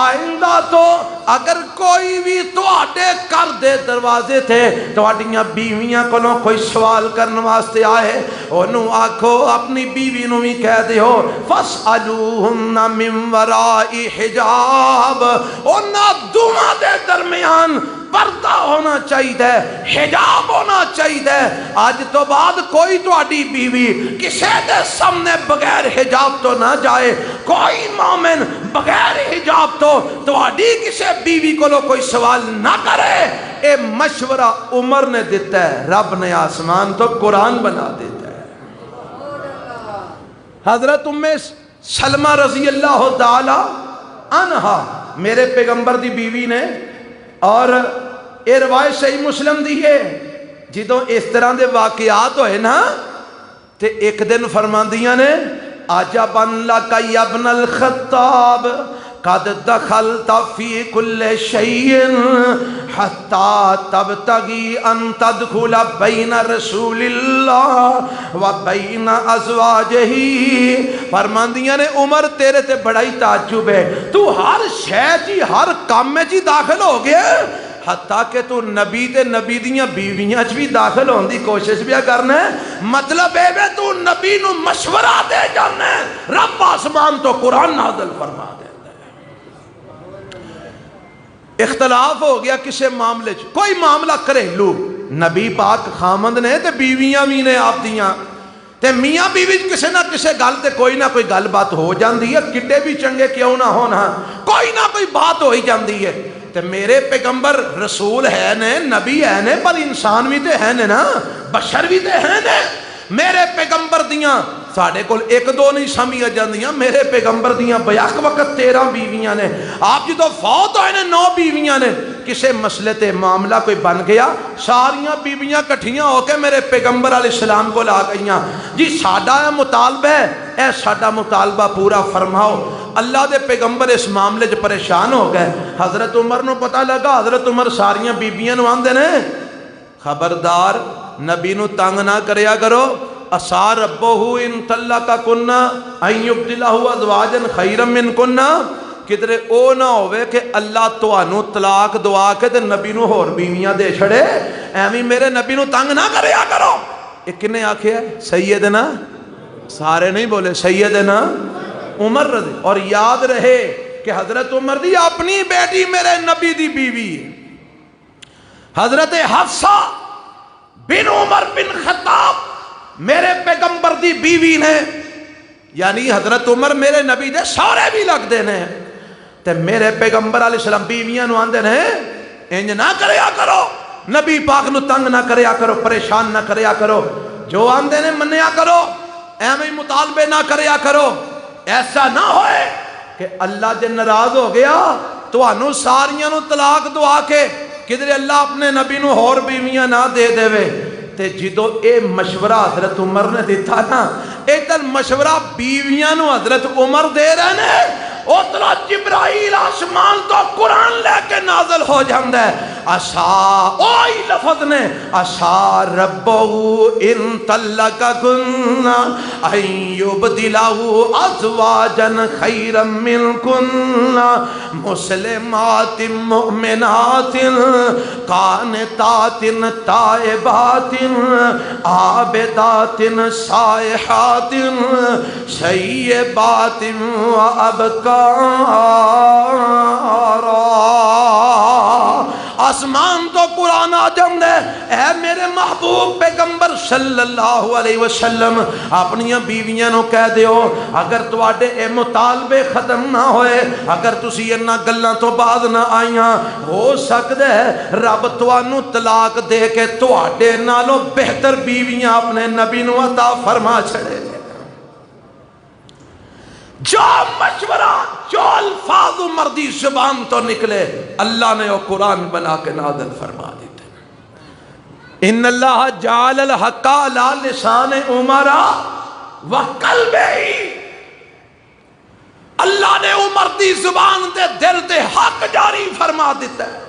A: آئندہ تو اگر کوئی بھی تواڈے گھر دے دروازے تے تواڈیاں بیویاں کولوں کوئی سوال کرن واسطے آئے, اونوں آکھو اپنی بیوی نو بھی کہہ دیو فَاسْأَلُوهُنَّ مِنْ ورائی حجاب. انہاں دوواں دے درمیان پردہ ہونا چاہیے, حجاب ہونا چاہیے. آج تو بعد کوئی تواڈی بیوی کسے دے سامنے بغیر حجاب تو نہ جائے. کوئی مومن بغیر حجاب تو تواڈی کسے بیوی کو کوئی سوال نہ کرے. اے مشورہ عمر نے دیتا ہے, رب نے آسمان تو قرآن بنا دیتا ہے. حضرت سلمہ رضی اللہ تعالی عنہا میرے پیغمبر دی بیوی نے, اور اے روایت صحیح مسلم دی ہے. جدوں اس طرح دے واقعات ہوئے نا تے ایک دن فرماندیاں نے عجبا لک یا ابن الخطاب قد دخلت فی کل شیء حتی تبتغی ان تدخل بین رسول اللہ و بین ازواجہ. فرماندیاں نے عمر تیرے تے بڑا ہی تعجب ہے, تو ہر شے جی ہر کام میں جی داخل ہو گیا, حتیٰ کہ تو نبی تے نبی دیاں بیویاں چ بھی داخل ہون دی کوشش بھی کرنا ہے. مطلب اے وے تو نبی نو مشورہ دے جانا ہے, رب آسمان تو قرآن نازل فرما دے. اختلاف ہو گیا کسے معاملے چ, کوئی معاملہ گھریلو نبی پاک خامند نے تے بیویاں بھی نے آپ دیاں تے میاں بیوی کسے نہ کسے گل تے کوئی نہ کوئی گل بات ہو جاندی ہے، کڈے بھی چنگے کیوں نہ ہونا کوئی نہ کوئی بات ہو ہی جاندی ہے۔ تے میرے پیغمبر رسول ہے نے، نبی ہے نے، پر انسان بھی تے ہے نے نا، بشر بھی تے ہے نے۔ میرے پیغمبر دیاں ساڑھے کول ایک دو نہیں سمجھ جاندیاں، میرے پیغمبر دیاں بیک وقت 13 بیویاں نے، آپ جدو فوت ہوئے نے 9 بیویاں نے۔ کسے مسئلے تے معاملہ کوئی بن گیا، ساریاں بیویاں کٹھیاں ہو کے میرے پیغمبر علیہ السلام کو لا گئیاں، جی ساڈا مطالبہ ہے، اے ساڈا مطالبہ پورا فرماؤ۔ اللہ دے پیغمبر اس معاملے جو پریشان ہو گئے۔ حضرت عمر نو پتہ لگا، حضرت عمر ساریاں بیبیاں نو آندے نے خبردار نبی نو تنگ نہ کریا کرو، اسا ربہ ان طلقکن ان یبدلہ ازواجا خیرا منکن، کدھر او نہ ہوئے کہ اللہ توانو طلاق دعا کے تے نبی نو ہور بیویاں دے چھڑے، ایویں میرے نبی نو تنگ نہ کریا کرو۔ ایک نے آکھیا سیدنا، سارے نہیں بولے، سیدنا عمر رضی، اور یاد رہے کہ حضرت عمر دی اپنی بیٹی میرے نبی دی بیوی ہے، حضرت حفصہ بن عمر بن خطاب میرے پیغمبر دی بیوی نے، یعنی حضرت عمر میرے نبی دے سارے بھی لگ دینے ہیں، تے میرے پیغمبر علیہ السلام بیویاں نو آندے نے انج نہ کریا کرو، نبی پاک نو تنگ نہ کریا کرو، پریشان نہ کریا کرو، جو آندے نے منیا کرو، ایویں مطالبے نہ کریا کرو، ایسا نہ ہوئے کہ اللہ جے ناراض ہو گیا تو انو ساریاں نو طلاق دعا کے کدھر اللہ اپنے نبی نو اور بیویاں نہ دے دے وے۔ تے جدو اے مشورہ حضرت عمر نے دیتا نا، ایدر مشورہ بیویاں نو حضرت عمر دے رہے نے، اتنا جبرائیل آسمان تو قرآن لے کے نازل ہو جاندہ ہے، اسا اوہی لفظ نے، اسا ربہو ان طلقکن ان یبدلہو ازواجا خیرا منکن مسلمات مؤمنات قانتات تائبات عابدات سائحات سیبات وابکار۔ آسمان تو قرآن آ جاندے، اے میرے محبوب پیغمبر صلی اللہ علیہ وسلم اپنی بیویاں نو کہہ دیو، اگر تواڈے اے مطالبے ختم نہ ہوئے، اگر تسی انہاں گلاں تو بعد نہ آئیاں، ہو سکدا ہے رب توانو طلاق دے کے تواڈے نالوں بہتر بیویاں اپنے نبی نو عطا فرما چھڑے۔ جو مشورہ، جو الفاظ مردی زبان تو نکلے، اللہ نے وہ قرآن بنا کے نازل فرما دیتے۔ ان اللہ جعل الحق علی لسان عمر وقلبہ، اللہ نے عمر دی زبان دے دل تے حق جاری فرما دیتا ہے۔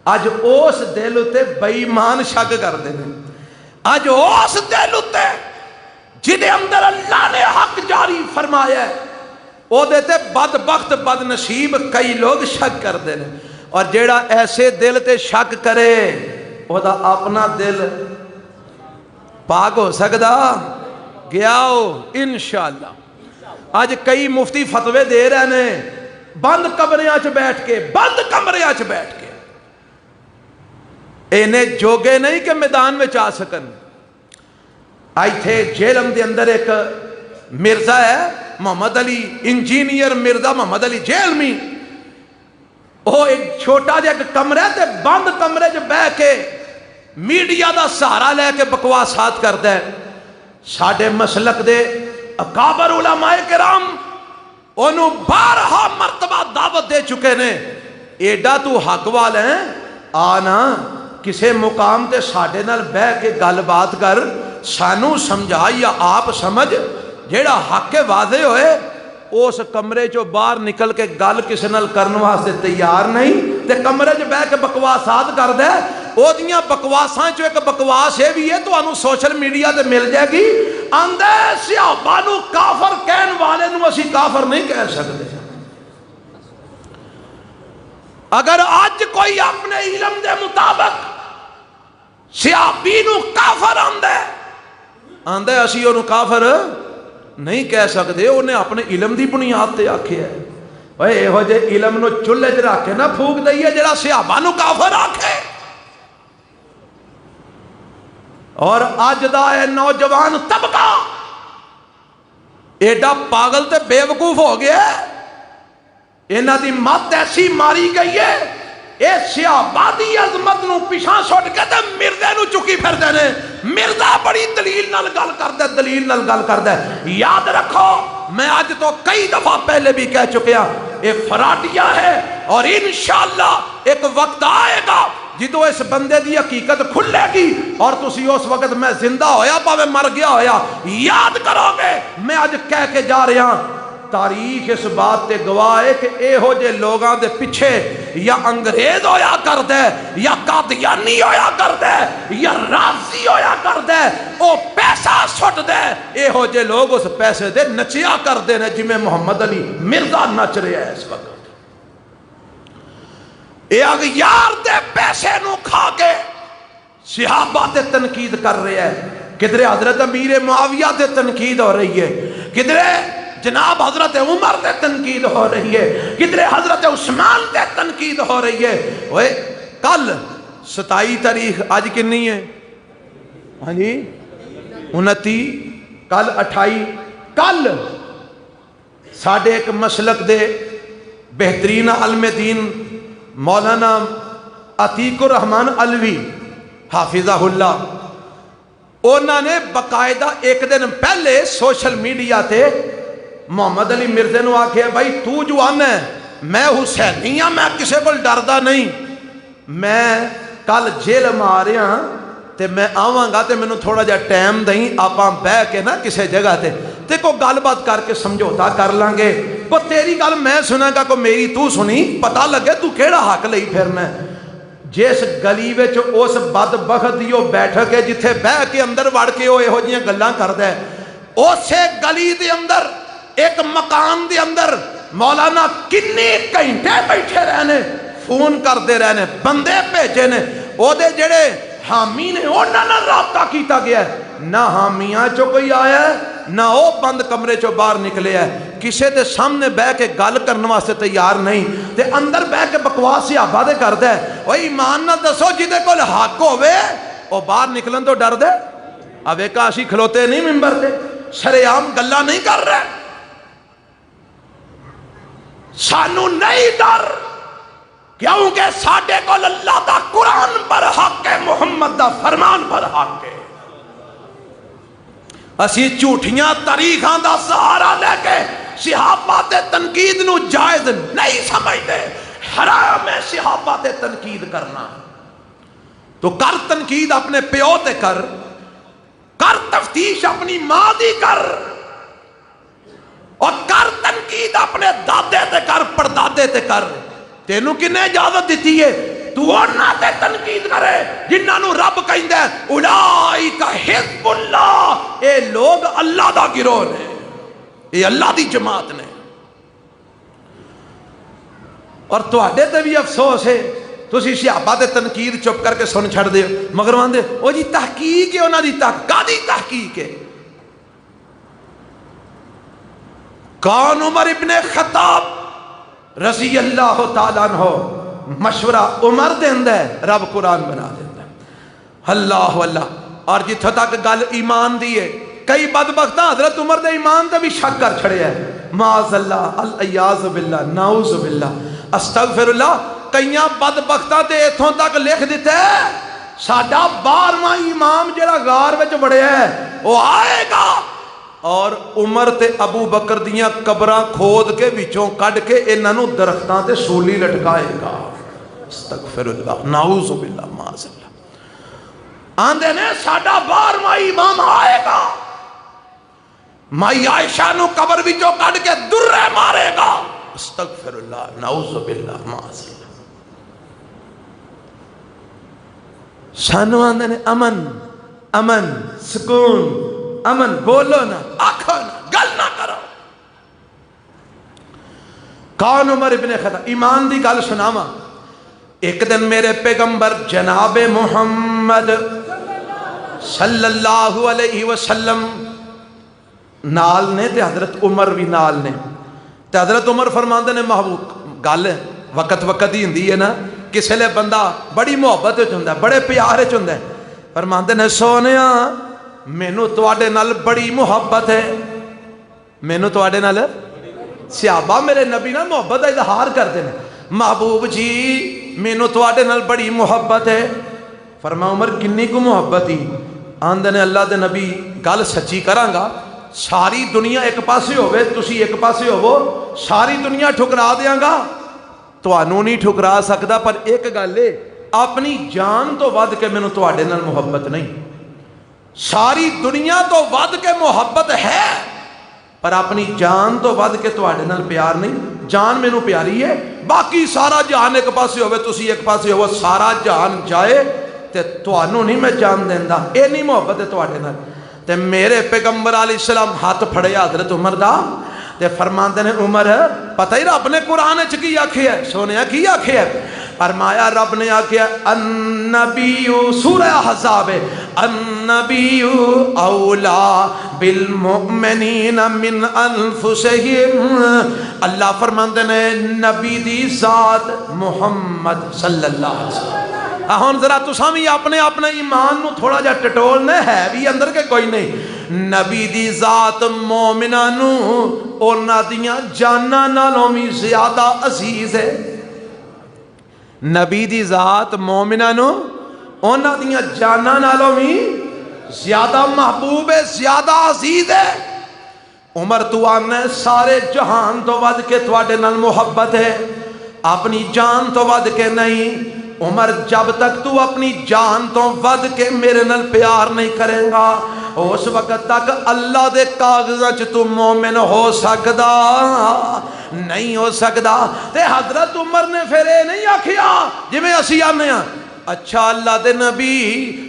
A: اج اس دل تے بے ایمان شک کر دے، اج اس دل تے جدے اندر اللہ نے حق جاری فرمایا ہے، او دیتے بدبخت بد نصیب کئی لوگ شک کر دے، اور جیڑا ایسے دل تے شک کرے او دا اپنا دل پاک ہو سکدا گیا ہو انشاءاللہ۔ آج کئی مفتی فتوے دے رہے ہیں بند کمریاں چ بیٹھ کے، بند کمریاں چ بیٹھ کے، انہیں جوگے نہیں کہ میدان میں آ سکن۔ آئی تھے جیلم دے اندر ایک مرزا ہے محمد علی، انجینئر مرزا محمد علی جیل میں، وہ ایک چھوٹا جا ایک کمرے تے بند کمرے جو بہ کے میڈیا دا سہارا لے کے بکواسات کرتا ہے۔ ساڈے مسلک دے اکابر علماء کرام انہوں بارہا مرتبہ دعوت دے چکے نے، ایڈا تو حق وال ہیں، آنا کسے مقام تے ساڈے نال بہ کے گل بات کر، سانو سمجھا یا آپ سمجھ، جیڑا حق واضح ہوئے اس کمرے چو باہر نکل کے گل کسی نال کرن واسطے تیار نہیں تے کمرے چ بیٹھ کے بکواسات کردا ہے۔ او دیاں بکواساں چو ایک بکواس یہ بھی ہے، تو انہوں سوشل میڈیا تے مل جائے گی، آندے صحابہ نو کافر کہن والے نو اسی کافر نہیں کہہ سکتے۔ اگر آج کوئی اپنے علم دے مطابق صحابی نو کافر آندے اسی انہوں کافر نہیں کہہ سکتے، انہیں اپنے علم دی بنیاد تے آکھے ہے۔ اے ہو جے علم نو چلے چ رکھ کے نہ پھونک دئیے جڑا صحابہ نو کافر آکھے۔ اور اج دا اے نوجوان طبقہ ایڈا پاگل تے بے وقوف ہو گیا انہاں دی مت ایسی ماری گئی ہے اے صحابہ عظمت نو پیچھا چھوڑ کے تے مردے نو چکی پھردے نے مردا بڑی دلیل نال گل کردا دلیل نال گل کردا یاد رکھو میں اج تو کئی دفعہ پہلے بھی کہہ چکیا اے فراڈیا ہے اور انشاءاللہ ایک وقت آئے گا جدو اس بندے دی حقیقت کھلے گی اور تسی اس وقت میں زندہ ہویا پاوے مر گیا ہویا یاد کرو گے میں اج کہہ کے جا رہا تاریخ اس بات تے گواہ ہے کہ اے ہو جے لوگاں دے پیچھے یا انگریز ہویا کر دے یا قادیانی ہویا کر دے یا رازی ہویا کر دے او پیسہ سٹ دے اے ہو جے لوگ اس پیسے دے نچیا کر دے نے جمیں محمد علی مرزا نچ رہے ہیں اس وقت اے اغیار دے پیسے نو کھا کے صحابہ تے تنقید کر رہے ہیں کدھرے حضرت امیر معاویہ تے تنقید ہو رہی ہے کدھرے جناب حضرت عمر تے تنقید ہو رہی ہے کدھرے حضرت عثمان تے تنقید ہو رہی ہے اوے کل 27 تاریخ آج کنی ہے ہاں جی 29 کل 28 کل ساڑھے ایک مسلک دے بہترین علم دین مولانا عتیق الرحمن علوی حافظہ اللہ انہوں نے باقاعدہ ایک دن پہلے سوشل میڈیا تے محمد علی مرزے نو آکھے بھائی تو جو آنا ہے میں حسینی ہاں میں کسے کو ڈردا نہیں میں کل جیل میں رہا ہاں تے میں آواں گا تے میں تھوڑا جا ٹائم دیں آپاں بہ کے نا کسے جگہ تے کو گل بات کر کے سمجھوتا کر لیں گے کو تیری گل میں سنا گا کو میری تو سنی پتہ لگے تو کیڑا حق لئی پھرنا ہے جس گلی وچ اس بدبخت دیو بیٹھ کے جتھے بہ کے اندر وڑ کے وہ یہو جیاں گلاں کردا ہے اسے گلی دے اندر ایک مکان دے اندر مولانا کنے گھنٹے بیٹھے رہنے فون کرتے رہنے بندے بھیجے نے او دے جڑے حامی نے انہاں نال رابطہ کیتا گیا ہے نہ حامیاں چو کوئی آیا ہے نہ او بند کمرے چو باہر نکلے ہے کسے دے سامنے بہ کے گل کرنے واسطے تیار نہیں تے اندر بہ کے بکواس صحابہ دے کردا ہے او ایمان نہ دسو جدے کول حق ہوے او باہر نکلن تو ڈر دے اوے کا اسی کھلوتے نہیں منبر تے شریعام گلاں نہیں کر رہے سانو نہیں ڈر کیونکہ ساڈے کول اللہ دا قرآن پر حق ہے محمد دا فرمان پر حق ہے اسی جھوٹیاں تاریخاں دا سہارا لے کے صحابہ تے تنقید نو جائز نہیں سمجھتے حرام ہے صحابہ تے تنقید کرنا تو کر تنقید اپنے پیو تے کر تفتیش اپنی ماں دی کر اور کر تنقید اپنے دادے تے کر پردادے تے کر تینوں کنے اجازت دیتی ہے تو انہاں تے تنقید کرے جنہاں نو رب کہندا ہے اولئک حزب اللہ اے لوگ اللہ دا گروہ نے اے اللہ دی جماعت نے اور تواڈے تے بھی افسوس ہے تسی صحابہ تے تنقید چپ کر کے سن چھڑ دے مگر واندے او جی تحقیق ہے انہاں دی تحقیق ہے کون عمر ابن خطاب رضی اللہ تعالیٰ عنہ مشورہ عمر دیندہ ہے رب قرآن بنا دیندہ ہے اللہ اللہ اور جتھا تک گل ایمان دی ہے کئی بدبختہ حضرت عمر دے ایمان دے بھی شک کر چھڑے ہیں معاذ اللہ العیاذ باللہ نعوذ باللہ استغفر اللہ کئیاں بدبختہ دے اتھوں تک لکھ دیتے ہیں ساڈا 12واں امام جڑا غار وچ بڑے ہے وہ آئے گا اور عمر تے ابو بکر دیاں قبراں کھود کے وچوں کڈ کے انہاں نو درختاں تے سولی لٹکائے گا استغفر اللہ نعوذ باللہ معاذ اللہ آندے نے ساڈا 12واں امام آئے گا مائی عائشہ نو قبر وچوں کڈ کے درے مارے گا استغفر اللہ نعوذ باللہ معاذ اللہ سانو آندے نے امن سکون امن بولو نا آکھو نا گل نہ کرو کون عمر ابن خطاب ایمان دی گل سناواں ایک دن میرے پیغمبر جناب محمد صلی اللہ علیہ وسلم نال نے تے حضرت عمر بھی نال نے تے حضرت عمر فرماندے نے محبوب گل وقت ہی ہوندی ہے نا کسے لے بندہ بڑی محبت وچ ہوندا ہے بڑے پیار وچ ہوندا ہے فرماندے نے سونیا مینوں تواڈے نال بڑی محبت ہے، مینوں تواڈے نال، صحابہ میرے نبی نال محبت کا اظہار کرتے ہیں، محبوب جی مینوں تواڈے نال بڑی محبت ہے۔ فرمایا عمر کنی کو محبت ہی؟ آندے نے اللہ دے نبی گل سچی کراں گا، ساری دنیا ایک پاسے ہوئے تسی ایک پاسے ہوو، ساری دنیا ٹھکرا دیاں گا، تانوں نہیں ٹھکرا سکدا، پر ایک گل ہے اپنی جان تو ود کے مینوں تواڈے نال محبت نہیں، ساری دنیا تو ود کے محبت ہے پر اپنی جان تو ود کے تواڈے نال پیار نہیں، جان مینوں پیاری ہے، باقی سارا جہان ایک پاسے ہوئے تسی ایک پاسے ہوو، سارا جہان جائے تے تانوں نہیں میں جان دیندا، اے نہیں محبت ہے تواڈے نال۔ تے میرے پیغمبر علیہ السلام ہاتھ پھڑیا حضرت عمر دا تے فرماندے نے عمر پتہ ہی رب نے قرآن وچ کی آکھیا ہے، سونیا کی آکھیا ہے؟ فرمایا رب نے آکھیا النبی، سورہ احزاب، النبی اولا بالمؤمنین من انفسہم، اللہ فرماندے نے نبی دی ذات محمد صلی اللہ علیہ وسلم۔ ہن ذرا تساں بھی اپنے اپنے ایمان نو تھوڑا جا ٹٹولنے ہے بھی اندر کے کوئی نہیں، نبی دی ذات مومناں نو انہاں دیاں جاناں نالوں بھی زیادہ عزیز ہے، نبی دی ذات مومناں نو انہاں دیاں جاناں نالوں بھی زیادہ محبوب ہے، زیادہ عزیز ہے۔ عمر تو آنے سارے جہان تو ود کے تواڈے نال محبت ہے، اپنی جان تو ود کے نہیں۔ عمر جب تک تو اپنی جان تو ود کے میرے نال پیار نہیں کرے گا اس وقت تک اللہ دے کاغذاں چ تو مومن ہو سکدا نہیں ہو سکدا۔ تے حضرت عمر نے پھر اے نہیں آکھیا جویں اسی آنے ہاں اچھا اللہ دے نبی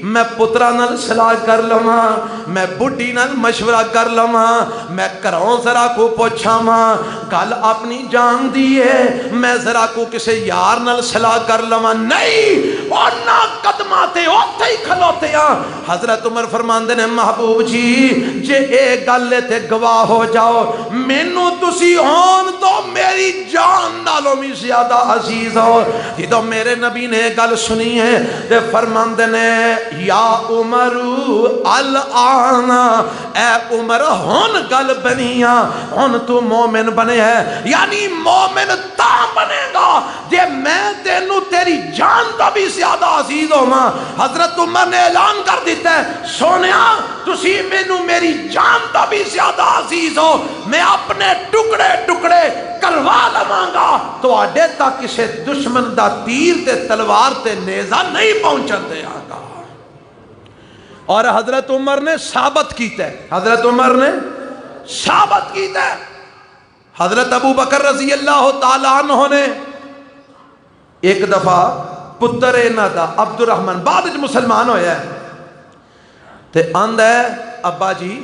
A: میں پترا نال صلاح کر لواں، میں بڈھی نال مشورہ کر لواں، میں گھروں ذرا کو پوچھاواں، گل اپنی جان دی ہے، میں ذرا کو کسے یار نال صلاح کر لواں، نہیں اور نہ قدماں تے اوتھے ہی کھلوتے ہاں۔ حضرت عمر فرماندے نے محبوب جی جے اے گل تے گواہ ہو جاؤ مینوں تسی ہون تو میری جان نالوں بھی زیادہ عزیز ہو۔ جدوں میرے نبی نے گل سنی ہے تے فرماندے نے یا عمر الان، اے عمر ہن گل بنیاں، ہن تو مومن بنے ہے، یعنی مومن تا بنے گا جے میں تینوں تیری جان تو بھی زیادہ عزیز ہوواں۔ حضرت عمر نے اعلان کر دیتا ہے سونیا تسی مینوں میری جان تو بھی زیادہ عزیز ہو، میں اپنے ٹکڑے ٹکڑے کروا لواں گا، تواڈے تک کسے دشمن دا تیر تے تلوار تے نیزہ نہیں پہنچن دیا گا۔ اور حضرت عمر نے ثابت کیتا ہے، حضرت عمر نے ثابت کیتا ہے۔ حضرت ابو بکر رضی اللہ تعالیٰ عنہ نے ایک دفعہ پتر انہاں دا عبد الرحمن بعد وچ مسلمان ہویا ہے تے آندا ہے ابا جی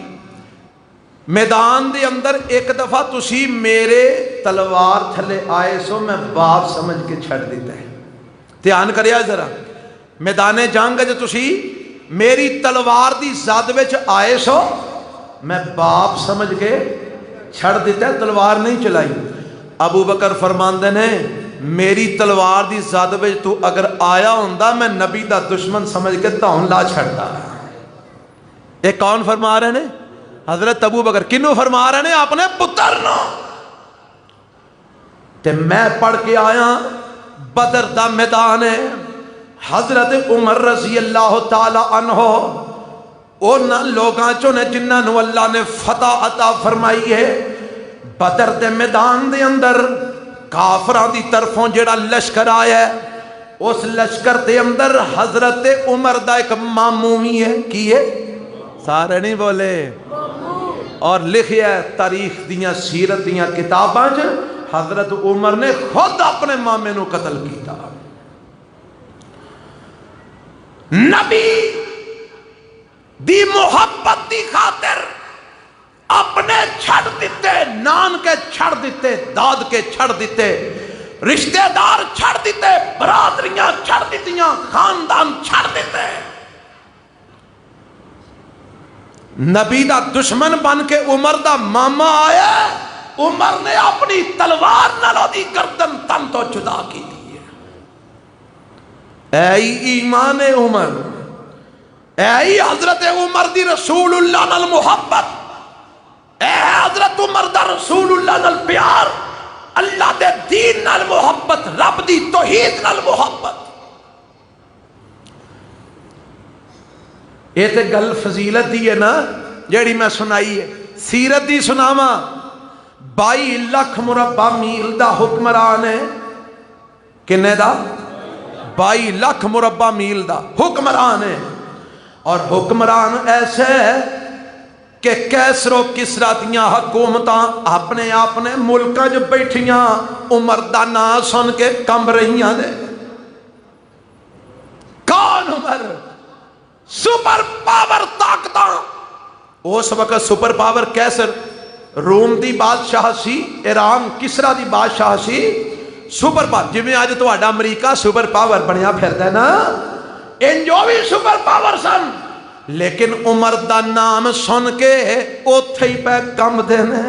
A: میدان دے اندر ایک دفعہ تسی میرے تلوار تھلے آئے سو میں باپ سمجھ کے چھڑ دیتا ہے، دھیان کریا ذرا میدان جنگ جو تسی میری تلوار دی زد وچ آئے سو میں باپ سمجھ کے چھڑ دیتا ہے، تلوار نہیں چلائی۔ ابو بکر فرماندے نے میری تلوار دی زد وچ تو اگر آیا ہوندا میں نبی دا دشمن سمجھ کے تاؤں لا چھڑتا۔ یہ کون فرما رہے ہیں؟ حضرت ابو بکر۔ کنوں فرما رہے ہیں؟ اپنے پتر نو۔ تے میں پڑھ کے آیا بدر دا میدان ہے، حضرت عمر رضی اللہ تعالی عنہ اونا لوگاں چوں نے جنہاں نو اللہ نے فتح عطا فرمائی ہے، بدر دے میدان دے اندر کافراں دی طرفوں جڑا لشکر آیا ہے اس لشکر دے اندر حضرت عمر دا ایک معمومی ہے، کی ہے؟ سارے نہیں بولے، اور لکھیا ہے تاریخ دیاں سیرت دیاں کتاباں چ حضرت عمر نے خود اپنے مامے نو قتل کیتا۔ نبی دی محبت دی خاطر اپنے چھڑ دیتے، نان کے چھڑ دیتے، داد کے چھڑ دیتے، رشتہ دار چھڑ دیتے، برادریاں چھڑ دیتیاں، خاندان چھڑ دیتے، نبی دا دشمن بن کے عمر دا ماما آیا، عمر نے اپنی تلوار نالوں دی گردن تن تو جدا کی دی ہے۔ اے ایمان عمر، اے حضرت عمر دی رسول اللہ نال محبت، اے حضرت عمر دا رسول اللہ نال پیار، اللہ دے دین نال محبت، رب دی توحید نال محبت. یہ تے گل فضیلت دی ہے نا جیڑی میں سنائی ہے. سیرت دی سناواں. 22 لاکھ مربع میل دا حکمران ہے. کنے دا؟ 22 لاکھ مربع میل دا حکمران ہے. اور حکمران ایسے ہے کہ کیسر و کسرا دیاں حکومتاں اپنے اپنے ملکاں جو بیٹھیاں عمر دا نام سن کے کم رہیاں دے. کون عمر؟ Super power طاقتاں. اس وقت سپر پاور کیسر روم دی بادشاہ سی، ایران کسرا دی بادشاہ سی. سپر پاور جی میں آج تو آڈا امریکہ سپر پاور بنیا پھرتا ہے نا، ان جو بھی سپر پاور سن، لیکن عمر دا نام سن کے اوتھے ہی پہ کم دینے،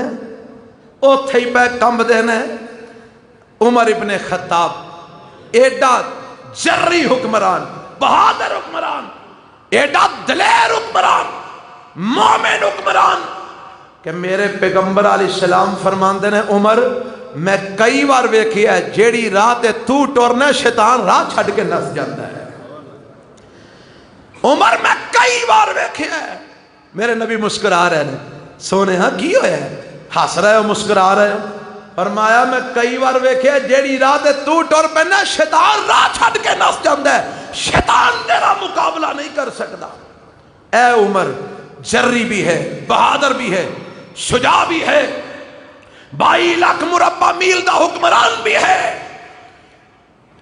A: اوتھے ہی پہ کم دینے. عمر ابن خطاب ایڈا جری حکمران، بہادر حکمران، ایڈا دلیر حکمران، مومن حکمران کہ میرے پیغمبر علیہ السلام فرماندے نے عمر میں کئی بار ویکھیا ہے جیڑی راہ تے تو ٹورنا شیطان راہ چھڈ کے نس جاتا ہے. عمر میں کئی بار ویکھیا ہے. میرے نبی مسکرا رہے ہیں. سونے ہاں کی ہویا ہے؟ ہس رہے ہو مسکرا رہے ہو؟ فرمایا میں کئی بار ویکھیا ہے جیڑی راہ تے تو ٹور پینا شیطان راہ چھڈ کے نس جاتا ہے. شیطان تیرا مقابلہ نہیں کر سکتا. اے عمر جری بھی ہے، بہادر بھی ہے، شجاع بھی ہے، 22 لاکھ مربع میل دا حکمران بھی ہے،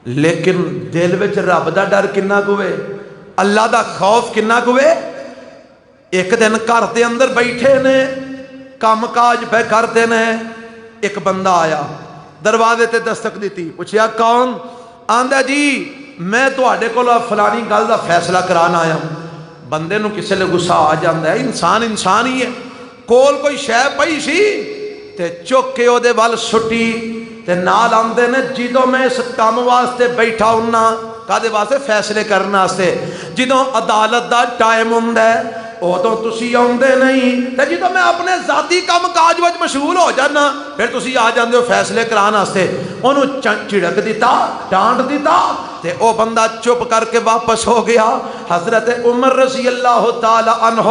A: لیکن دل وچ رب دا ڈر کنا کوئے، اللہ دا خوف کنا کوئے. ایک دن گھر دے اندر بیٹھے نے کام کاج پہ کرتے نے. ایک بندہ آیا دروازے تے دستک دیتی. پوچھیا کون؟ آندا جی میں تواڈے کول فلانی گل دا فیصلہ کرانا آیا ہوں. بندے نو کسے لے غصہ آ جاندا ہے، انسان انسان ہی ہے. کول کوئی شے پئی سی تے چک کے او دے ول سٹی تے نال آندے نے جدوں میں اس کام واسطے بیٹھا ہوننا کدے واسطے فیصلے کرنے واسطے، جدوں عدالت دا ٹائم ہوندا ہے ادوں تسی آندے نہیں، تے جدوں میں اپنے ذاتی کام کاج وچ مشغول ہو جانا پھر تسی آ جاندے ہو فیصلے کرانے واسطے. اونوں چڑک دیتا، ڈانٹ دیتا تے او بندہ چپ کر کے واپس ہو گیا. حضرت عمر رضی اللہ تعالی عنہ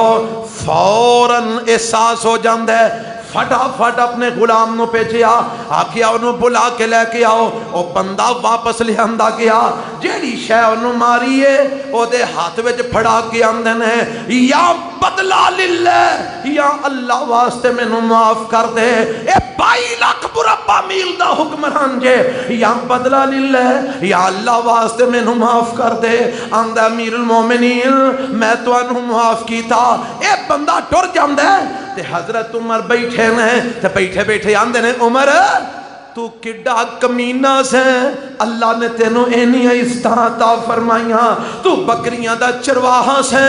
A: فوراً احساس ہو جاندا ہے. فٹافٹ اپنے غلام نو بھیجیا، آکھیا انہوں بلا کے لے کے آؤ. او بندہ واپس لے آندا گیا. جیڑی شے انہوں ماری ہے او دے ہاتھ وچ پھڑا کے آندے نے یا بدلہ للہ، یا اللہ واسطے مینوں معاف کر دے. اے 22 لاکھ مربع میل دا حکمران جے، یا بدلہ للہ یا اللہ واسطے مینوں معاف کر دے. آندا امیر المومنین میں تانوں معاف کیتا. اے بندہ ٹر جاندا ہے تے حضرت عمر بیٹھے نے تے بیٹھے بیٹھے آندے نے عمر تو کڈا کمینہ سے، اللہ نے تینوں اینی عزتاں عطا فرمائیاں، تو بکریاں دا چرواہا سے،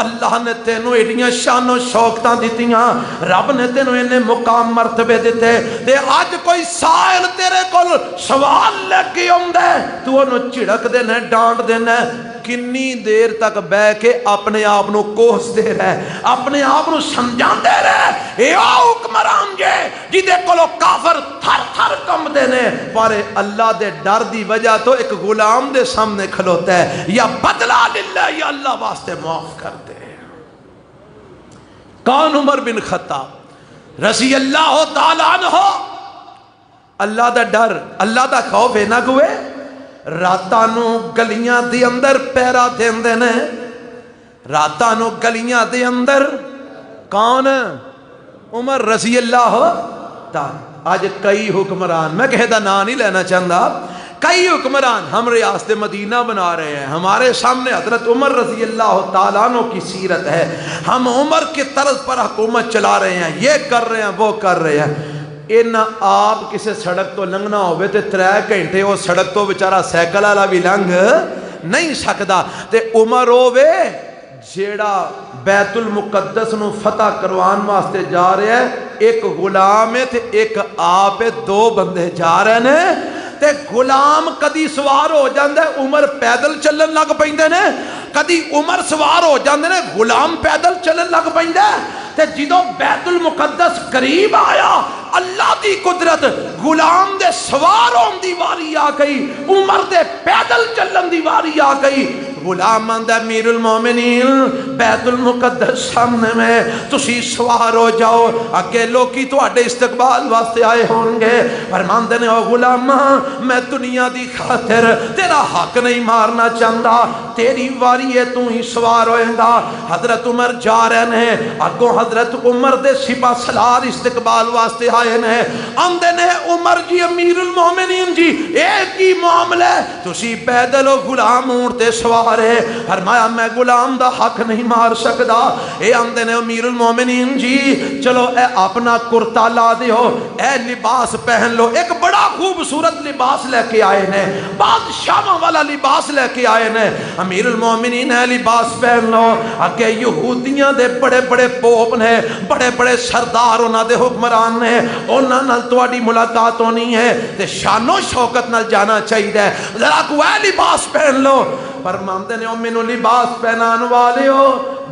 A: اللہ نے تینوں ایڈیاں شان و شوقتاں دیتیاں، رب نے تینوں اینے مقام مرتبے دیتے تے آج کوئی سائل تیرے کول سوال لے کے آندے تو انہوں چڑک دینا ڈانٹ دینا. کنی دیر تک بہ کے اپنے آپ نو کوس دے رہے، اپنے آپ نو سمجھان دے رہے. اے حکمران جے جدے کولو کافر تھر تھر کم دینے، پر اللہ دے ڈر دی وجہ تو ایک غلام دے سامنے کھلوتا ہے یا بدلہ للہ یا اللہ واسطے معاف کر دے. کون؟ عمر بن خطاب رضی اللہ تعالیٰ عنہ. اللہ دا ڈر، اللہ دا خوف ہے نہ کوئے. راتاں نو گلیاں دی اندر پیرا دیندے نے، راتاں نو گلیاں دی اندر. کون؟ عمر رضی اللہ تعالی. آج کئی حکمران، میں کہے دا نام نہیں لینا چاہتا، کئی حکمران ہم ریاست مدینہ بنا رہے ہیں. ہمارے سامنے حضرت عمر رضی اللہ تعالیٰ عنہ کی سیرت ہے. ہم عمر کے طرز پر حکومت چلا رہے ہیں، یہ کر رہے ہیں، وہ کر رہے ہیں. ان آپ کسی سڑک تو لنگنا ہوئے تے 3 گھنٹے وہ سڑک تو بیچارہ سائیکل والا بھی لنگ نہیں سکتا. تے عمر ہووے جیڑا بیت المقدس نو فتح کروان واسطے جا رہے ہیں، ایک غلام ہے تے ایک آپ ہے، 2 بندے جا رہے ہیں تے غلام کدی سوار ہو جاندے عمر پیدل چلن لگ پیندے نے، کدی عمر سوار ہو جاندے نے غلام پیدل چلن لگ پیندے، تے جدوں بیت المقدس قریب آیا اللہ دی قدرت غلام دے سوار ہون دی واری آ گئی، عمر دے پیدل چلن دی واری آ گئی۔ غلام آندہ امیر المومنین بیت المقدس سامنے میں تسی سوار ہو جاؤ، اگے لوکی تو اڈے استقبال واسطے آئے ہوں گے۔ فرماندے نے او غلام میں دنیا دی خاطر تیرا حق نہیں مارنا چاہتا، تیری واری ہے تو ہی سوار ہوئے گا۔ حضرت عمر جا رہے ہیں، اگوں حضرت عمر دے سپہ سالار استقبال واسطے آئے ہیں، آندے نے عمر جی امیر المومنین جی ایک ہی معاملہ ہے، تسی پیدل و غلام اونٹے سوار ہے۔ فرمایا میں غلام دا حق نہیں مار سکدا۔ اے آندے نے امیر المومنین جی چلو اے اپنا کرتا لا دیو، اے لباس پہن لو۔ ایک بڑا خوبصورت لباس لے کے آئے ہیں، بادشاہوں والا لباس لے کے آئے ہیں۔ امیر المومنین اے لباس پہن لو، اگے یہودیاں دے بڑے بڑے پوپ نے، بڑے بڑے سردار انہاں دے حکمران نے، انہاں نال تواڈی ملاقات ہونی ہے تے شان و شوکت نال جانا چاہیے، ذرا کو اے لباس پہن لو۔ فرماندے نے او مینوں لباس پہنان والے ہو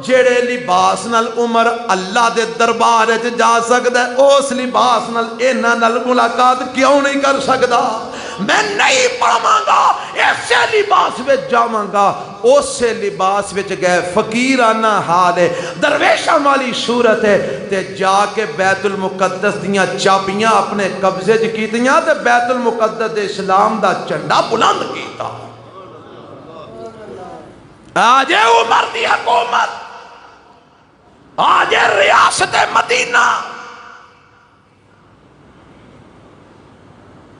A: جڑے لباس نال عمر اللہ دے دربار وچ جا سکدا ہے، اس لباس نال انہاں نال ملاقات کیوں نہیں کر سکدا؟ میں نہیں پاواں گا، ایسے لباس وچ جاواں گا۔ اسے لباس وچ گئے، فقیرانہ حال ہے، درویشاں والی صورت ہے، تے جا کے بیت المقدس دیاں چابیاں اپنے قبضے چ کیتیاں تے بیت المقدس دے اسلام دا جھنڈا بلند کیتا۔ آج عمر دی حکومت، آج ریاست مدینہ،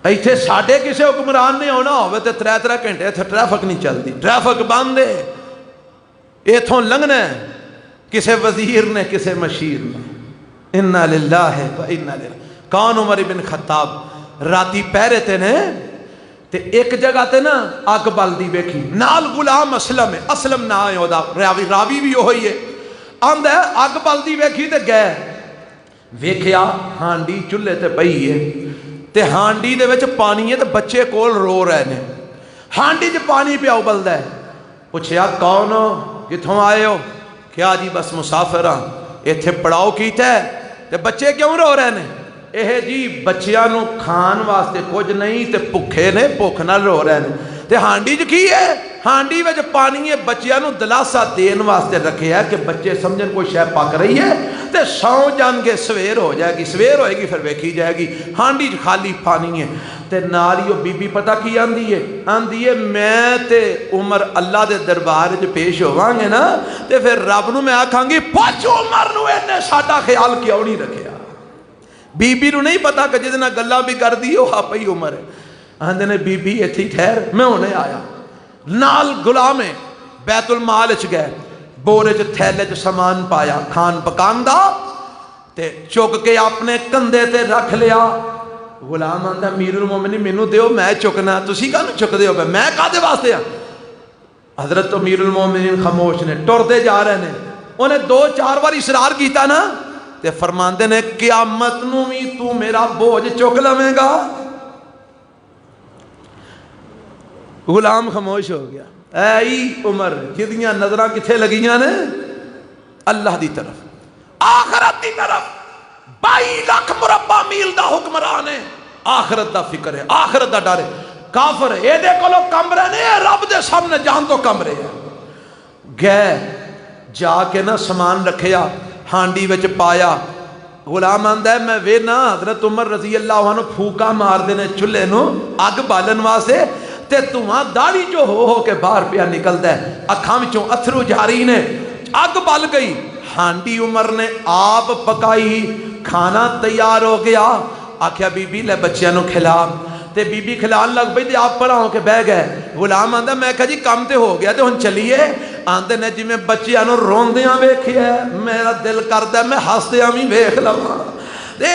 A: ایتھے ساڑھے کسے حکمران نے ہونا ہوئے تے 3 گھنٹے ایتھے ٹریفک نہیں چلتی، ٹریفک بند ہے، ایتھوں لنگنا ہے کسے وزیر نے کسے مشیر نے۔ اِنَّا لِلَّهِ وَإِنَّا لِلَّهِ۔ کون عمر بن خطاب راتی پہرے تے نے تے ایک جگہ تے نا اگ بلدی ویکھی، نال غلام اسلم ہے، اسلم نہ ہے اودا، راوی بھی وہی ہے، آندا ہے اگ بلدی ویکھی تے گئے، ویکھیا ہانڈی چولہے تے پئی ہے تے ہانڈی دے وچ پانی ہے تے بچے کول رو رہے نے، ہانڈی چ پانی پیا ابلدا ہے۔ پوچھیا کون ہو، کتھوں آئے ہو؟ کیا جی بس مسافر ہاں، ایتھے پڑاؤ کیتا ہے تے بچے کیوں رو رہے نے؟ اے جی بچیاں نو کھان واسطے کچھ نہیں تے بھکھے نے، بھوک نال رو رہے نے، تے ہانڈی چ کی ہے؟ ہانڈی وچ پانی ہے، بچیاں نو دلاسا دین واسطے رکھے ہے کہ بچے سمجھن کوئی شے پک رہی ہے تے سو جان کے سویر ہو جائے گی، سویر ہوئے گی پھر ویکھی جائے گی، ہانڈی چ خالی پانی ہے۔ تے نالیو بی بی پتہ کی آندی ہے؟ آندی ہے میں تے عمر اللہ دے دربار وچ پیش ہوواں گے نا تے پھر رب نو میں آکھاں گی پوچھ عمر نو اینے ساڈا خیال کیوں نہیں رکھیا؟ بی بی نو نہیں پتا کہ جس نے گلا بھی کر دی وہ آپ ہی عمر ہے۔ آندے نے بی بی ایتھی ٹھہر میں ہونے آیا، نال غلام بیت المال چ گئے، بورے چ تھیلے چ سامان پایا، کھان پکان دا تے چک کے اپنے کندھے تے رکھ لیا۔ غلام آندا امیر المومنین مینوں دیو میں چکنا، تسی کانوں چک دیو پے، میں کادے واسطے آ؟ حضرت امیر المومنین خاموش نے، ٹردے جا رہے نے، انہیں 2-4 بار اصرار کیتا نا تے فرماندے نے قیامت نو بھی تو میرا بوجھ چک لویں گا۔ غلام خاموش ہو گیا۔ اے عمر جدیاں نظراں کتھے لگیاں نے؟ اللہ دی طرف، آخرت دی طرف۔ 22 لاکھ مربع میل دا حکمران ہے، آخرت دا فکر ہے، آخرت دا ڈر ہے۔ کافر ہے، اے دے کولو کمرے نے، رب دے سامنے جان تو کمرے ہے۔ گئے جا کے نا سامان رکھیا، ہانڈی وچ پایا۔ غلام آندا ہے میں وینا حضرت عمر رضی اللہ عنہ پھوکا مار دینے چولہے نو اگ بالن واسطے تے تواں داڑھی جو ہو کے باہر پیا نکلدا ہے، اکھاں وچوں اتھرو جاری نے، اگ بل گئی۔ ہانڈی عمر نے آپ پکائی، کھانا تیار ہو گیا، آکھیا بی بی لے بچیاں نو کھلا، تے بی بی کھلان لگ پئی تے آپ پڑا ہو کے بہ گئے۔ غلام آندا میں کہا جی کام تے ہو گیا تے ہن چلیے۔ آندے نے جی میں بچیاں نو روندیاں ویکھیا میرا دل کردا میں ہسدیاں وی ویکھ لواں۔ تے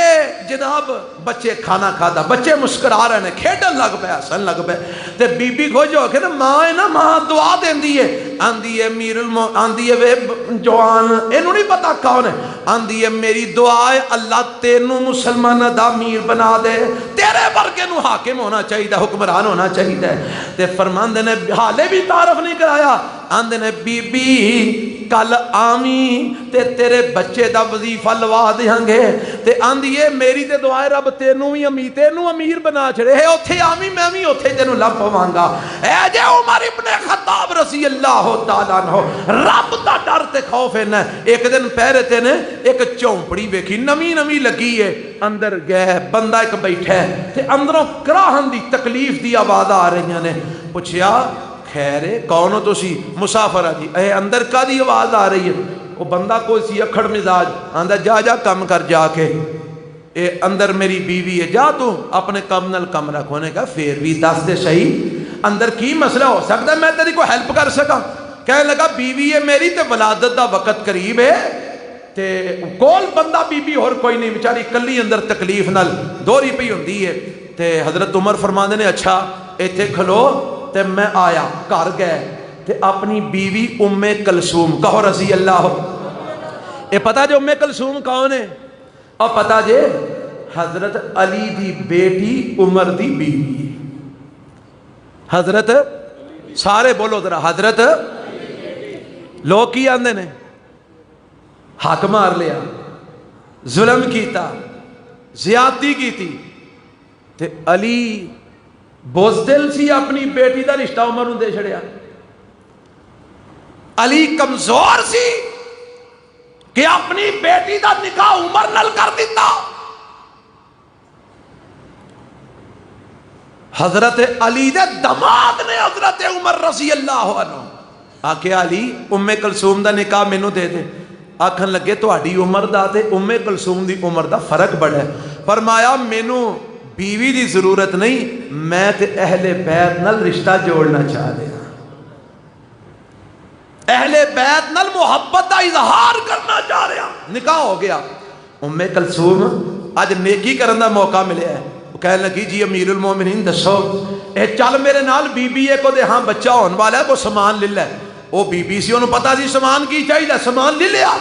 A: جناب بچے کھانا کھادا، بچے مسکرا رہے ہیں، کھیڈن لگ پے، ہسن لگ پے، تے بی بی خوش ہو کے نا ماں ہے نا، ماں دعا دیندی ہے آندھی ہے آندھی ہے وے جوان اینو نہیں پتا کون ہے، آندھی ہے میری دعا ہے اللہ تینوں مسلمان دا امیر بنا دے، تیرے ورگے نو حاکم ہونا چاہیے، حکمران ہونا چاہیے۔ تے فرماندے نے حالے بھی تعارف نہیں کرایا، آندے نے بی بی کل آمی تے تیرے بچے دا وظیفہ لوا دیاں گے، تے آندھی ہے میری تے دعائے رب تینوں امیر بنا چھڑے ہے، اتھے آمی میں بھی اتھے تینوں لب پوانگا۔ اے جے عمر ابن خطاب رضی اللہ تعالیٰ عنہ رب دا ڈر تے خوف ہے نا، ایک دن پہرے تے نے ایک چونپڑی بیکھی نمی لگی ہے، اندر گئے بندہ ایک بیٹھا ہے تے اندروں کراہن دی تکلیف دی آواز آ رہی ہیں نے، پوچھیا خیر ہے کون ہو تسی؟ مسافر ہے جی۔ اے اندر کا دی آواز آ رہی ہے؟ وہ بندہ کوئی سی اکھڑ مزاج، آندہ جا کم کر جا کے، اے اندر میری بیوی ہے، جا تو اپنے کم نل کم رکھونے کا، پھر بھی دس دے صحیح اندر کی مسئلہ ہو سکتا ہے میں تیری کو ہیلپ کر سکا؟ کہنے لگا بیوی ہے میری تے ولادت دا وقت قریب ہے تے کول بندہ بیوی اور کوئی نہیں، بیچاری کلی اندر تکلیف نال دوری پئی ہوندی ہے۔ تے حضرت عمر فرماندے نے اچھا ایتھے کھلو، تے میں آیا گھر گئے تے اپنی بیوی ام کلثوم کہو رضی اللہ، اے پتا جو ام کلثوم کون ہے؟ اور پتا جے حضرت علی دی بیٹی عمر دی بیوی، حضرت سارے بولو ذرا حضرت، لوگ کی آندے نے حق مار لیا، ظلم کیتا، زیادتی کیتی، تے علی بزدل سی اپنی بیٹی دا رشتہ عمر نوں دے چھڑیا۔ علی کمزور سی کہ اپنی بیٹی دا نکاح عمر نال کر دیتا۔ حضرت علی دے دماد نے حضرت عمر رضی اللہ عنہ آکے علی ام کلثوم دا نکاح مینوں دے دے۔ آکھن لگے تہاڈی عمر دا تے ام کلثوم دی عمر دا فرق بڑا ہے۔ فرمایا مینوں بیوی دی ضرورت نہیں، میں تے اہل بیت نال رشتہ جوڑنا چاہ دیا، اہل بیت نال محبت دا اظہار کرنا چاہ رہا۔ نکاح ہو گیا، ام کلثوم اج نیکی کرن دا موقع ملیا ہے، وہ کہنے لگی جی امیر المومنین دسو اے چل میرے نال بی بی ہے کو دے ہاں بچہ ہون والا ہے، کو سامان لے لے۔ وہ بی بی سی انہوں پتا سی سامان کی چاہیے، سامان لے لیا،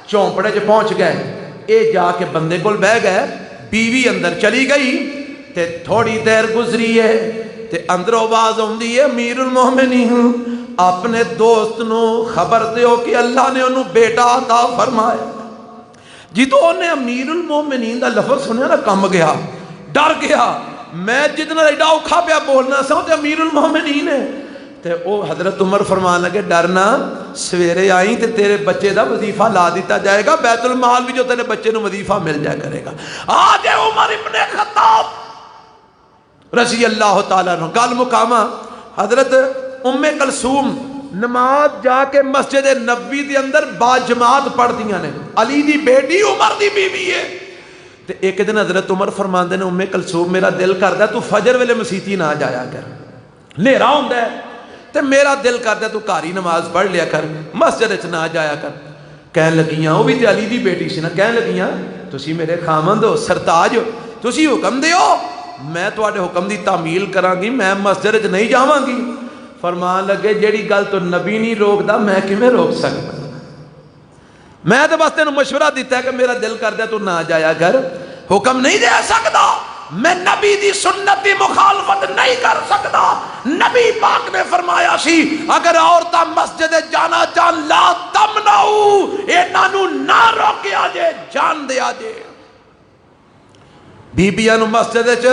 A: چونپڑے چ پہنچ گئے، اے جا کے بندے کول بہ گئے، بیوی اندر چلی گئی تے تھوڑی دیر گزری ہے تے اندر آواز آندی ہے امیر المومنین اپنے دوست نو خبر دیو کہ اللہ نے انہوں بیٹا عطا فرمایا۔ جی تو انہیں امیر المومنین دا لفظ سنیا نا کم گیا، ڈر گیا، میں جتنا ایڈا اوکھا پیا بولنا سا تے امیر المومنین ہے۔ تے او حضرت عمر فرمان لگے ڈرنا، سویرے آئیں تے تیرے بچے دا وظیفہ لا دیتا جائے گا، بیت المال بھی جو تیرے بچے نو وظیفہ مل جائے کرے گا۔ آج عمر ابن خطاب رضی اللہ تعالیٰ عنہ گل مقامہ، حضرت ام کلثوم نماز جا کے مسجد نبوی دے اندر با جماعت پڑھ دیاں نے، علی دی بیٹی عمر دی بیوی ہے۔ تے ایک دن حضرت عمر فرماندے نے ام کلثوم میرا دل کردا تو فجر ویلے مسیتی نہ جایا کر، نیرا ہوندا ہے تے میرا دل کردا تو گھر ہی نماز پڑھ لیا کر، مسجد وچ نہ جایا کر۔ کہن لگیاں وہ بھی تے علی دی بیٹی سی نا، کہن لگیاں تسی میرے خامند ہو، سرتاج ہو، تسی حکم دیو میں تواڈے حکم دی تعمیل کراں گی، میں مسجد وچ نہیں جاواں گی۔ فرمان لگے جیڑی گل تو نبی نہیں روکدا میں کیویں روک سکتا، میں تو بس تینوں مشورہ دیتا ہے کہ میرا دل کردا تو نہ جایا کر، حکم نہیں دے سکتا، میں نبی دی سنت دی مخالفت نہیں کر سکتا۔ نبی پاک نے فرمایا سی اگر عورتاں مسجد جانا چاہن لا تمنعو، انہاں نو نہ روکیا جے، جان دیا جے، بیبیاں نو مسجد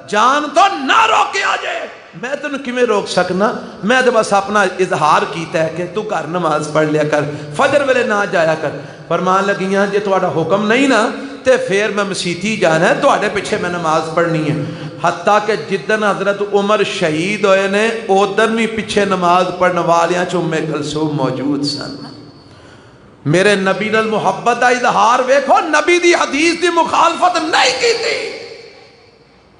A: جان تو نہ روکیا جے۔ میں تینوں کیویں روک سکنا، میں تو بس اپنا اظہار کیتا ہے کہ تو گھر نماز پڑھ لیا کر، فجر ویلے نہ جایا کر۔ فرمان لگیاں جے تہاڈا حکم نہیں نا تے پھر میں مسیتی جانا ہے، تہاڈے پیچھے میں نماز پڑھنی ہے۔ حتیٰ کہ جدن حضرت عمر شہید ہوئے نے اودن بھی پیچھے نماز پڑھنے والیاں چ ام کلثوم موجود سن۔ میرے نبی نال محبت دا اظہار ویکھو، نبی دی حدیث دی مخالفت نہیں کیتی،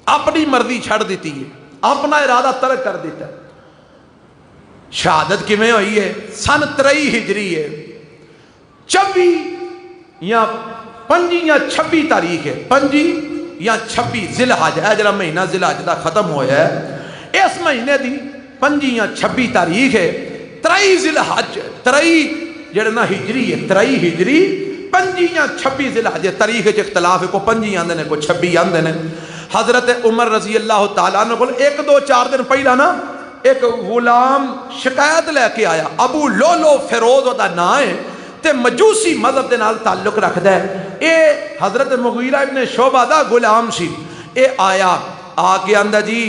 A: اپنی مرضی چھڑ دیتی ہے، اپنا ارادہ ترک کر دیتا ہے۔ شہادت کیویں ہوئی ہے؟ سن 23 ہجری ہے، 24 یا 25 یا 26 تاریخ ہے، 25 یا 26 ذی الحج ہے، جڑا مہینہ ذی الحج دا ختم ہویا ہے، اس مہینے دی 25 یا 26 تاریخ ہے ترائی ذی الحج، ترائی جڑے نا ہجری ہے، ترائی ہجری 25 یا 26 ذی الحج، تاریخ وچ اختلاف ہے، کو 25 آندے نے کو 26 آندے نے۔ حضرت عمر رضی اللہ تعالیٰ عنہ کو 1 2 4 دن پہلا نا ایک غلام شکایت لے کے آیا، ابو لولو فیروز دا نام ہے تے مجوسی مذہب دے نال تعلق رکھدا ہے، اے حضرت مغیرہ ابن شعبہ دا غلام سی۔ اے آیا آ کے آندا جی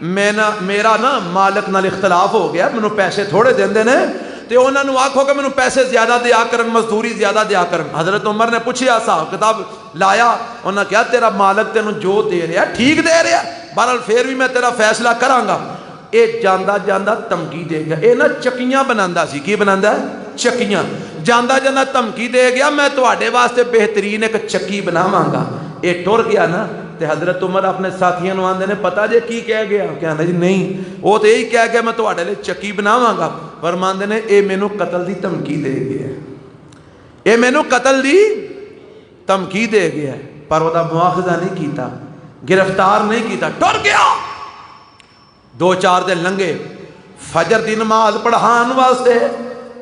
A: میرا نا مالک نال اختلاف ہو گیا، مینوں پیسے تھوڑے دیندے نے تے انہاں نوں آکھو کہ مینوں پیسے زیادہ دیا کرن، مزدوری زیادہ دیا کرن۔ حضرت عمر نے پوچھیا، حساب کتاب لایا، انہاں کہا تیرا مالک تینوں جو دے رہا ٹھیک دے رہا، بہرحال پھر بھی میں تیرا فیصلہ کراں گا۔ اے جاندا جاندا دھمکی دے گیا، اے نا چکیاں بناندا سی، کی بناندا ہے؟ چکیاں۔ جاندا جاندا دھمکی دے گیا، میں تواڈے واسطے بہترین ایک چکی بناواں گا۔ اے ٹر گیا نا تے حضرت عمر اپنے ساتھیاں نوں آندے نے پتہ جے کی کہہ گیا؟ کہندا جی نہیں، وہ تے یہی کہہ گیا میں تواڈے لئی چکی بناواں گا۔ فرماندے نے اے مینوں قتل دی دھمکی دے گیا، اے مینوں قتل دی دھمکی دے گیا، پر وہ مواخذہ نہیں کیتا، گرفتار نہیں کیتا، ٹر گیا۔ 2 4 دن لنگے، فجر دی نماز پڑھان واسطے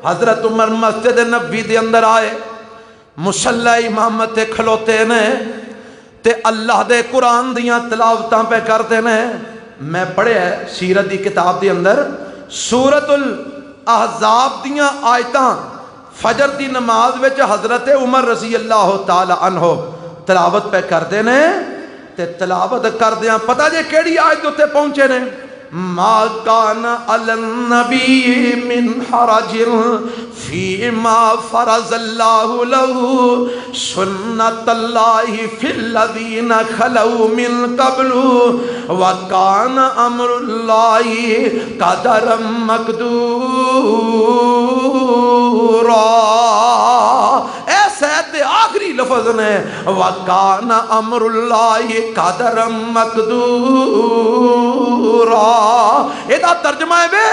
A: حضرت عمر مسجد نبوی دے اندر آئے، مصلی امامت تے کھلوتے نے تے اللہ دے قرآن دیاں تلاوتاں پہ کرتے نے۔ میں پڑھے سیرت دی کتاب دے اندر سورۃ الاحزاب دیاں آیتاں فجر دی نماز وچ حضرت عمر رضی اللہ تعالی عنہ تلاوت پہ کرتے نے تے تلاوت کردیاں پتہ جے کیڑی آیت تے پہنچے نے؟ ما کان علی النبی من حرج فیما فرض اللہ له سنت اللہ فی الذین خلو من قبل وکان امر اللہ قدرا مقدورا۔ ایسے آخری لفظ نے وکان امر اللہ قدرا مقدورا، ایدہ ترجمہ ہے بے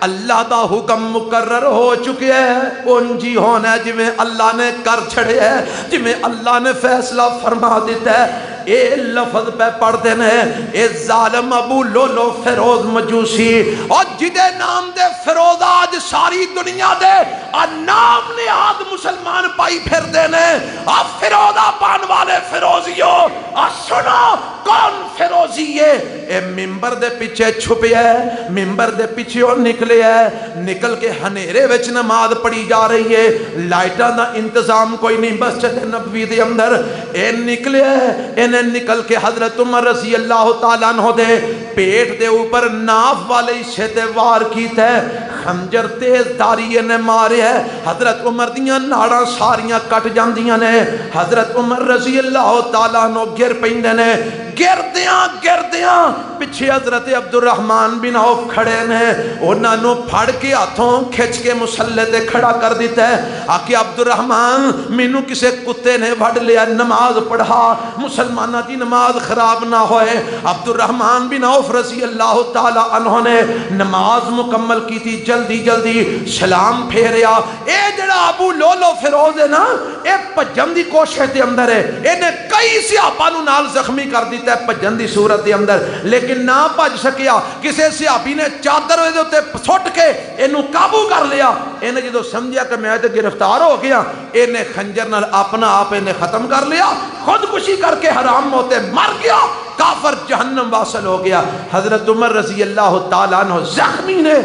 A: اللہ دا حکم مقرر ہو چکے ہے، انجی ہونا ہے جمیں اللہ نے کر چھڑے ہے، جمیں اللہ نے فیصلہ فرما دیتا ہے۔ اے لفظ پہ پڑھ دینے اے ظالم ابو لولو فیروز مجوسی، اور جدے نام دے فیروز آج ساری دنیا دے اور نام نے آج مسلمان پائی پھر دینے، اور فیروزہ پان والے فیروزیوں اور سنو کون فیروزی ہے؟ اے ممبر دے پیچھے چھپے ہے، ممبر دے پیچھے اور نکلے ہے، نکل کے ہنیرے وچ نماز پڑھی جا رہی ہے، لائٹاں دا انتظام کوئی نہیں مسجد نبوی دے اندر، اے نکلے ہے، انہیں نکل کے حضرت عمر رضی اللہ تعالیٰ عنہ دے پیٹ دے اوپر ناف والے حصے تے وار کیتا ہے، خنجر تیز داری نے مارے ہے، حضرت عمر دیاں ناڑاں ساریاں کٹ جاندیاں نے، حضرت عمر رضی اللہ تعالیٰ عنہ گر پیندے نے، گردیاں پچھے حضرت عبد الرحمن بن عوف کھڑے نے، انہاں نو پھڑ کے ہاتھوں کھچ کے مصلی تے کھڑا کر دیتا ہے، آکے عبد الرحمن مینوں کسے کتے نے وڈ لیا، نماز پڑھا، مسلمانہ دی نماز خراب نہ ہوئے۔ عبد الرحمن بن عوف رضی اللہ تعالی عنہ نے نماز مکمل کی تھی، جلدی جلدی سلام پھیریا۔ اے جڑا ابو لولو فیروز ہے نا، اے پجن دی کوشش دے اندر ہے، انہیں کئی صحابہ نو نال زخمی کر دیتا ہے پجن دی صورت دے اندر، لیکن نہ پج سکیا، کسے صحابی نے چادر دے اوتے سٹ کے اینو قابو کر لیا، انہیں جدو سمجھیا کہ میں تے گرفتار ہو گیا، انہیں خنجر نال اپنا آپ انہیں ختم کر لیا، خودکشی کر کے حرام موتے مر گیا، کافر جہنم واصل ہو گیا۔ حضرت عمر رضی اللہ تعالیٰ عنہ زخمی نے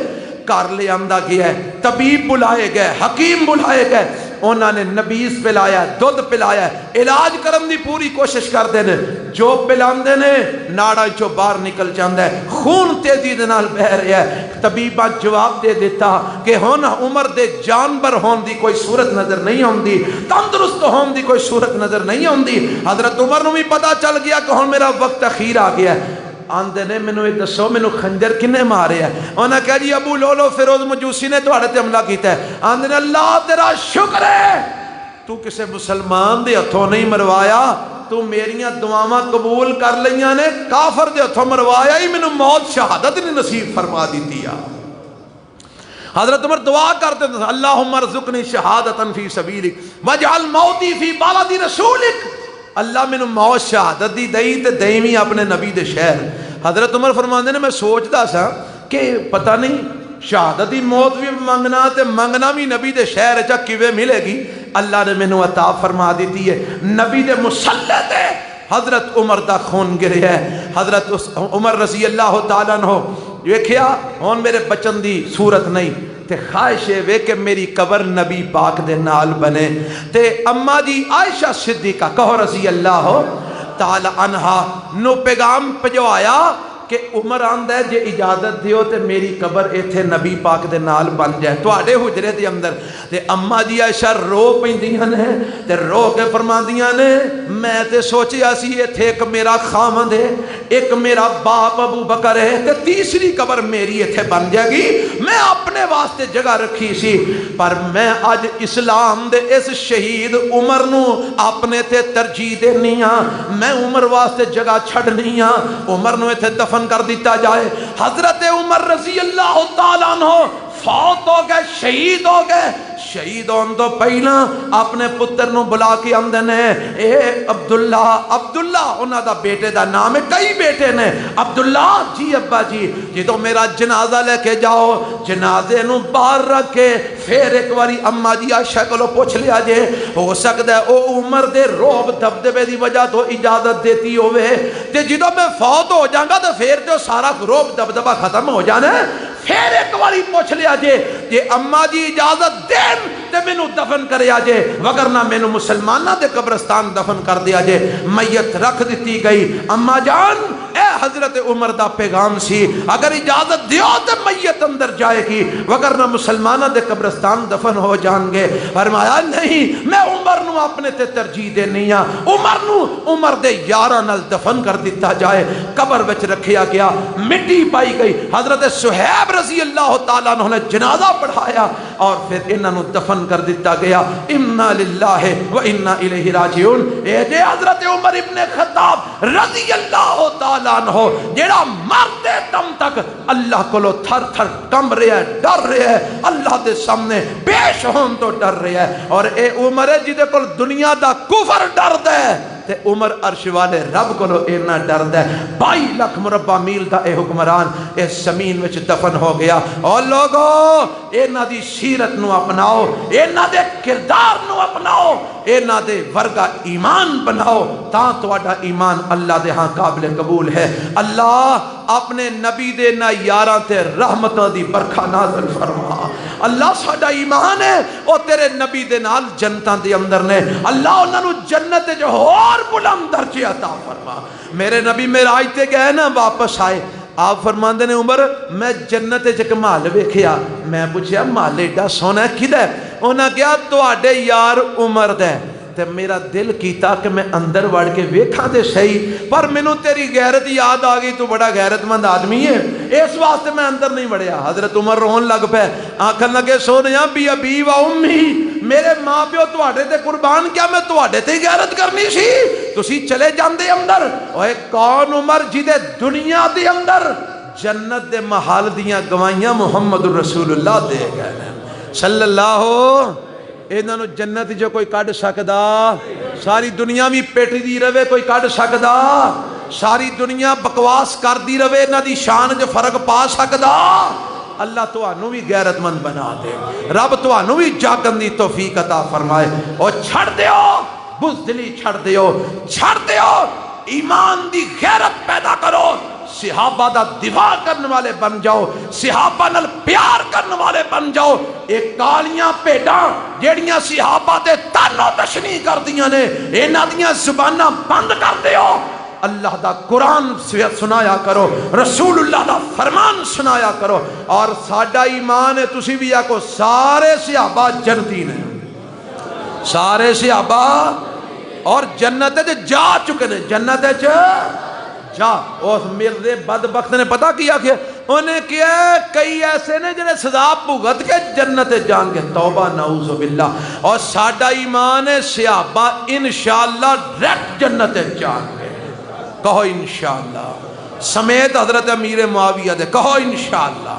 A: کر لے آندہ گیا ہے، طبیب بلائے گئے، حکیم بلائے گئے، انہوں نے نبیز پلایا، دودھ پلایا، علاج کرن دی پوری کوشش کر دینے، جو پلاندے نے ناڑا جو باہر نکل جاندہ ہے، خون تیزی دے نال بہ رہا ہے۔ طبیبہ جواب دے دیتا کہ ہون عمر دے جانبر ہون دی کوئی صورت نظر نہیں ہوندی، تندرست ہون دی کوئی صورت نظر نہیں ہوندی۔ حضرت عمر نو بھی پتا چل گیا کہ ہون میرا وقت اخیر آ گیا ہے۔ آندے نے مینوں یہ دسو مینوں خنجر کنے مارے ہے؟ انہاں کہا جی ابو لولو فیروز مجوسی نے تواڈے تے حملہ کیتا ہے۔ آندے نے اللہ تیرا شکر ہے تو کسے مسلمان دے ہتھوں نہیں مروایا، تو میریاں دعاواں قبول کر لیاں نے، کافر دے ہتھوں مروایا ہی مینوں موت شہادت نے نصیب فرما دیتی ہے۔ حضرت عمر دعا کرتے تھے اللہم ارزقنی شہادتا فی سبیلک واجعل موتی فی بالد رسولک، اللہ میں موت شہادت دی دئی تے دئیویں اپنے نبی دے شہر۔ حضرت عمر فرماندے نے میں سوچدا سا کہ پتہ نہیں شہادت دی موت بھی منگنا تے منگنا بھی نبی دے شہر چا کیویں ملے گی؟ اللہ نے مینوں عطا فرما دیتی ہے نبی دے مصلی تے حضرت عمر دا خون گریا ہے۔ حضرت عمر رضی اللہ تعالیٰ عنہ ویکھیا ہن میرے بچن دی صورت نہیں تے خواہش ہے کہ میری قبر نبی پاک دے نال بنے، تے اما جی عائشہ صدیقہ کہو رضی اللہ تعالی عنہا نو پیغام پجوایا کہ عمر آندا ہے جے اجازت دیو تے میری قبر ایتھے نبی پاک دے نال بن جائے تواڈے حجرے دے اندر۔ تے اما جی عائشہ رو پیندیاں نے تے رو کے فرماندیاں نے میں تے سوچیا سی ایتھے ایک میرا خاوند ہے، ایک میرا باپ ابو بکر ہے تے تیسری قبر میری ایتھے بن جائے گی، میں اپنے واسطے جگہ رکھی سی، پر میں اج اسلام دے اس شہید عمر نو اپنے تے ترجیح دینی ہاں، میں عمر واسطے جگہ چھڈنی ہاں، عمر نو ایتھے دفن کر دیتا جائے۔ حضرت عمر رضی اللہ تعالیٰ عنہ فوت ہو گئے، شہید ہو گئے۔ شہید ہون تو پہلا اپنے پتر نو بلا کے آندے نے اے عبداللہ انہاں دا بیٹے دا نام ہے، کئی بیٹے نے، عبداللہ جی ابا جی جدو میرا جنازہ لے کے جاؤ جنازے نو باہر رکھ کے پھر ایک واری اما جی عائشہ کولو پوچھ لیا جے ہو سکتا ہے او عمر دے روب دبدبے دی وجہ تو اجازت دیتی ہوئے تے جدو میں فوت ہو جاؤں گا تو پھر تو سارا روب دبدبہ ختم ہو جانا ہے۔ پھر ایک واری پوچھ لیا جے اما جی اجازت دین تے مینوں دفن کریا جے وگرنہ مینوں مسلمانہ دے قبرستان دفن کر دیا جے۔ میت رکھ دیتی گئی۔ اما جان اے حضرت عمر دا پیغام سی اگر اجازت دیو تے میت اندر جائے گی وگرنہ مسلمانہ دے قبرستان دفن ہو جان گے۔ فرمایا نہیں میں عمر نو اپنے تے ترجیح دینی ہاں، عمر نو عمر دے یاراں نال دفن کر دیتا جائے۔ قبر وچ رکھیا گیا، مٹی پائی گئی، حضرت صہیب رضی اللہ تعالیٰ عنہ نے جنازہ پڑھایا اور پھر انہاں نو دفن کر دیتا گیا۔ انا للہ و انا الیہ راجعون۔ اے جے حضرت عمر ابن خطاب رضی اللہ تعالیٰ عنہ جیڑا مرتے دم تک اللہ کولو تھر تھر کم رہا ہے، ڈر رہا ہے، اللہ دے سامنے پیش ہون تو ڈر رہا ہے۔ اور اے عمر ہے جدے کول دنیا دا کفر ڈر دے تے عمر عرش والے رب کولو اینا ڈر دے۔ 22 لاکھ مربع میل دا اے حکمران اس زمین وچ دفن ہو گیا۔ اور لوگو اینا دی سیرت نو اپناؤ، اینا دے کردار نو اپناؤ، اینا دے ورگا ایمان بناؤ تاں تواڈا ایمان اللہ دے ہاں قابل قبول ہے۔ اللہ اپنے نبی دے نا یاراں تے رحمتاں دی برکھا نازل فرما۔ اللہ ساڈا ایمان ہے او تیرے نبی دے نال جنتاں دے اندر نے، اللہ انہاں نو جنت جو اور بلند درجے عطا فرما۔ میرے نبی معراج تے گئے نا واپس آئے، آپ فرماندے نے عمر میں جنت وچ ایک محل ویکھیا، میں پوچھیا محل ایڈا سونا کدا ہے؟ انہاں کہا تواڈے یار عمر دا ہے۔ تے میرا دل کیتا کہ میں اندر وڑ کے ویکھاں تے صحیح، پر مینوں تیری غیرت یاد آ گئی، تو بڑا غیرت مند آدمی ہے، اس واسطے میں اندر نہیں وڑیا۔ حضرت عمر رون لگ پے، آکھن لگے سونیا بی ابی و امی، میرے ماں پیو تواڈے تے قربان، کیا میں تواڈے تے غیرت کرنی سی؟ تسی چلے جاندے اندر۔ اوے کون عمر جدے دنیا دے اندر جنت دے محل دیاں گواہیاں محمد رسول اللہ دے گئے صلی اللہ۔ انہاں نو جنت جو کوئی کڈ سکدا؟ ساری دنیا بھی پیٹ دی رہے کوئی کڈ سکدا؟ ساری دنیا بکواس کر دی رہے انہاں دی شان جو فرق پا سکدا؟ اللہ تانوں بھی غیرت مند بنا دے، رب تانوں بھی جاگن دی توفیق عطا فرمائے۔ اور چھڑ دیو بزدلی، چھڑ دیو ایمان دی غیرت پیدا کرو، صحابہ دا دفاع کرنے والے بن جاؤ، صحابہ نال پیار کرنے والے بن جاؤ۔ ایک کالیاں پیڈاں جیڑیاں صحابہ تے تانو تشنی کر دیاں نے انہاں دیاں زباناں بند کر دیو، اللہ دا قرآن سنایا کرو، رسول اللہ دا فرمان سنایا کرو۔ اور ساڈا ایمان ہے تسی بھی آکو سارے صحابہ جنتی نے، سارے صحابہ اور جنت جا چکے نے، جنت جا۔ اس مرد بدبخت نے پتا کیا کہ انہیں کیا کئی ایسے نے جنہیں سزا بھگت کے جنت جان کے، توبہ نعوذ باللہ۔ اور ساڈا ایمان ہے صحابہ انشاءاللہ ڈائریکٹ جنت جان کے، کہو انشاءاللہ، سمیت حضرت امیر معاویہ دے کہو انشاءاللہ،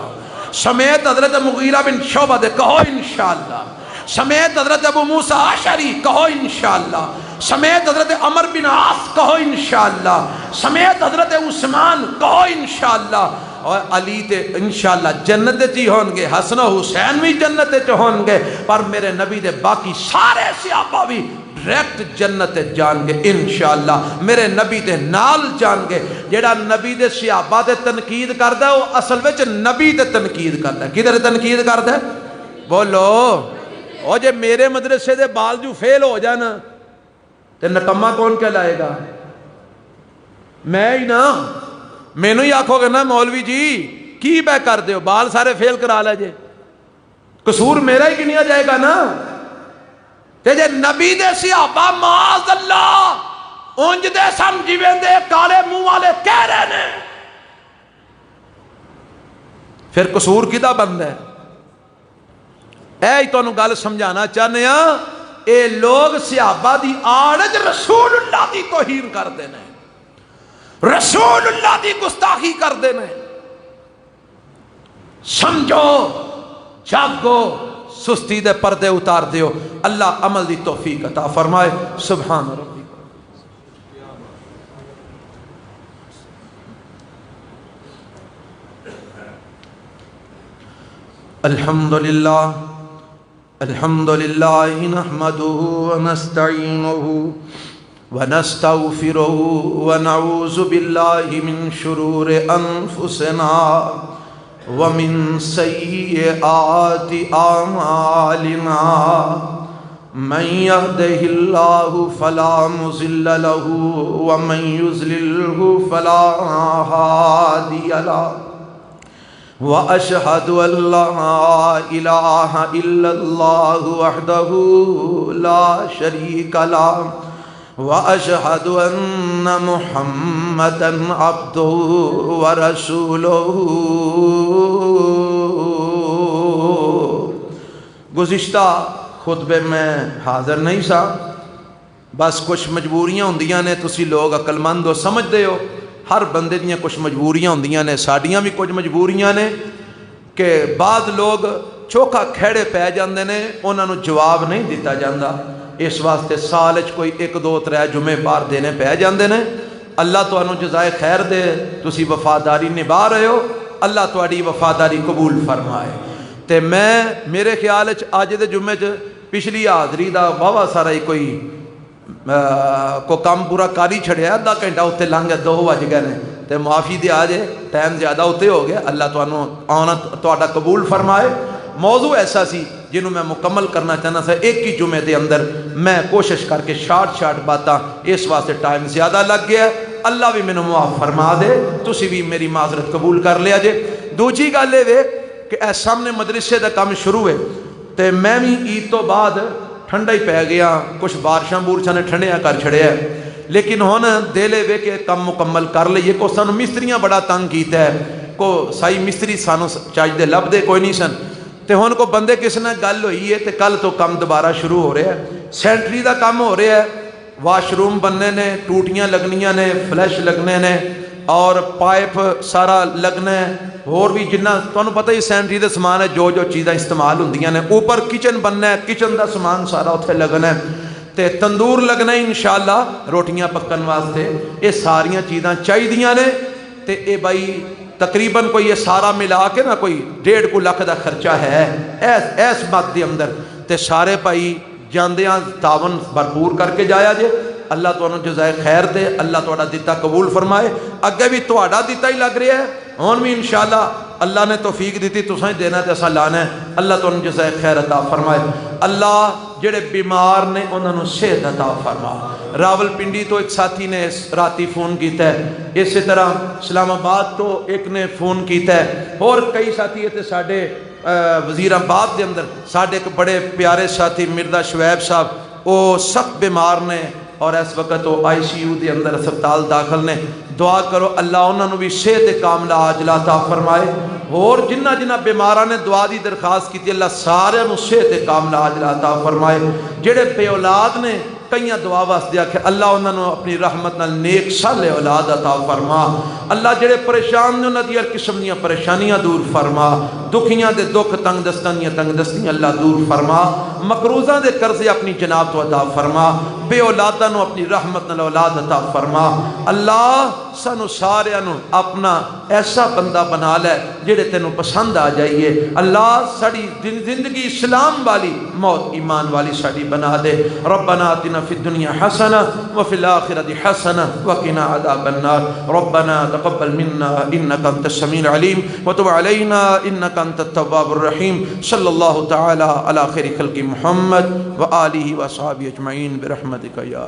A: سمیت حضرت مغیرہ بن شعبہ دے کہو انشاءاللہ، سمیت حضرت ابو موسیٰ اشعری کہو انشاءاللہ، سمیت حضرت عمر بن عاص کہو انشاءاللہ، سمیت حضرت عثمان کہو انشاءاللہ، اور علی تے انشاءاللہ جنت چ ہی ہون گے، حسن و حسین بھی جنت چ ہون گے، پر میرے نبی دے باقی سارے صحابہ بھی ڈائریکٹ جنت جان گے انشاءاللہ، میرے نبی دے نال جان گے۔ جیڑا نبی دے صحابہ دے تنقید کردا ہے وہ اصل وچ نبی دے تنقید کردا ہے۔ کدھر تنقید کردا ہے؟ بولو۔ او جے میرے مدرسے دے بال جو فیل ہو جانا تے نکمہ کون کہلائے گا؟ میں ہی نا، مینوں ہی آکھو گے نا مولوی جی کی بے کر دیو، بال سارے فیل کرا لے جے، قصور میرا ہی گنیا جائے گا نا۔ تے جے نبی دے صحابہ معاذ اللہ اونج دے سن جیویں دے کالے منہ والے کہہ رہے نے، پھر قصور کدا بندا ہے؟ اے ہی تانوں گل سمجھانا چاہنے ہاں، اے لوگ صحابہ دی آڑ رسول اللہ دی توہین کردے نے، رسول اللہ دی گستاخی کردے نے۔ سمجھو، جاگو، سستی دے پردے اتار دیو، اللہ عمل دی توفیق عطا فرمائے۔ سبحان ربی۔ الحمدللہ الحمدللہ نحمده ونستعینه ونستغفره ونعوذ باللہ من شرور انفسنا ومن سیئات اعمالنا من يهده الله فلا مضل له ومن يضلل فلا هادي له وأشهد أن لا إله إلا الله وحده لا شريك له وأشهد أن محمدا عبده ورسوله۔ گزشتہ خطبے میں حاضر نہیں سا، بس کچھ مجبوریاں ہوندیاں نے، تسی لوگ عقل مند ہو، سمجھدے ہو، ہر بندے دیاں کچھ مجبوریاں ہوندیاں نے، ساڈیاں بھی کچھ مجبوریاں نے کہ بعض لوگ چوکھا کھیڑے پہ جاندے نے، انہاں نو جواب نہیں دیتا جاندا، اس واسطے سال وچ کوئی 1-2-3 جمعے بار دینے پہ جاندے نے۔ اللہ تانوں جزائے خیر دے، تسی وفاداری نبھا رہے ہو، اللہ تہاڈی وفاداری قبول فرمائے۔ تے میں میرے خیال وچ اج دے جمعے چ پچھلی حاضری دا واوا سارا ہی کو کام پورا کر ہی چھڑیا، آدھا گھنٹہ اتنے لنگ گیا، 2 بج گئے نے، تے معافی دے آ جائے، ٹائم زیادہ اتنے ہو گیا، اللہ تانوں آنا تہاڈا قبول فرمائے۔ موضوع ایسا سی جنہوں میں مکمل کرنا چاہنا سا ایک ہی جمعے دے اندر، میں کوشش کر کے شارٹ باتاں، اس واسطے ٹائم زیادہ لگ گیا، اللہ بھی مینوں معاف فرما دے، تسی بھی میری معذرت قبول کر لیا جے۔ دوجی گل یہ کہ اے سامنے مدرسے دا کام شروع ہے، تے میں بھی عید تو بعد ٹھنڈا ہی پہ گیا، کچھ بارشاں بورشاں نے ٹھنڈیاں کر چھڑیا ہے، لیکن ہن دلے وے کے کم مکمل کر لئیے۔ کو سانو مستریاں بڑا تنگ کیتا ہے، کو سائی مستری سانو چاج دے لب دے کوئی نہیں سن، تے ہن کو بندے کس نے گل ہوئی ہے تے کل تو کم دوبارہ شروع ہو رہا ہے، سینٹری دا کام ہو رہا ہے، واش روم بننے نے، ٹوٹیاں لگنیاں نے، فلیش لگنے نے، اور پائپ سارا لگنا ہے، اور بھی جنہ تمہیں پتہ ہی سینٹری دے سامان ہے، جو چیزاں استعمال ہوندیاں نے، اوپر کچن بننا ہے، کچن دا سامان سارا اتنے لگنا ہے، تے تندور لگنا ہے انشاءاللہ روٹیاں پکن واسطے، یہ ساریاں چیزاں چاہیے نے، تے اے بھائی تقریباً کوئی یہ سارا ملا کے نا کوئی 1.5 لاکھ دا خرچہ ہے ایس بات دے اندر، تے سارے بھائی جاندیاں تعاون بھرپور کر کے جایا جے۔ اللہ تانوں جزائے خیر دے، اللہ تہاڈا دتا قبول فرمائے، اگے بھی تہاڈا دتا ہی لگ رہا ہے، ہن بھی انشاءاللہ اللہ نے توفیق دیتی، تساں ہی دینا تے اساں لانا ہے، اللہ تانوں جزائے خیر عطا فرمائے۔ اللہ جڑے بیمار نے انہاں نوں صحت عطا فرما۔ راول پنڈی تو ایک ساتھی نے راتی فون کیتا ہے، اسی طرح اسلام آباد تو ایک نے فون کیتا ہے، اور کئی ساتھی تے ساڈے وزیر آباد دے اندر ساڈے ایک بڑے پیارے ساتھی مرزا شعیب صاحب، وہ سخت بیمار نے اور اس وقت وہ آئی سی یو دے اندر اسپتال داخل نے، دعا کرو اللہ انہوں نے بھی صحت کاملہ عاجلہ عطا فرمائے، اور جنہ جنہ بیماراں نے دعا دی درخواست کی اللہ سارے نو صحت کاملہ عاجلہ عطا فرمائے۔ جڑے بے اولاد نے کئیاں دعا واسطے آکھے اللہ انہوں نے اپنی رحمت نال نیک صالح اولاد عطا فرما، اللہ جڑے پریشان نے انہاں دی ہر قسم دیاں پریشانیاں دور فرما، دکھیاں دے دکھ تنگ دستانیاں تنگ دستیاں اللہ دور فرما، مقروضاں دے قرضے اپنی جناب تو عطا فرما، بے اولاداں نو اپنی رحمت نال اولاد عطا فرما۔ اللہ سانو سارے نو اپنا ایسا بندہ بنا لے جڑے تینوں پسند آ جائیے۔ اللہ ساری زندگی اسلام والی، موت ایمان والی ساری بنا دے۔ ربنا آتنا فی الدنیا حسنہ وفی الآخرۃ حسنہ وقنا عذاب النار۔ ربنا تقبل منا انک انت السمیع العلیم وتب علینا انک انت التواب الرحیم۔ صلی اللہ تعالی علی خیر خلق محمد وآلہ وصحبہ اجمعین برحمتک یا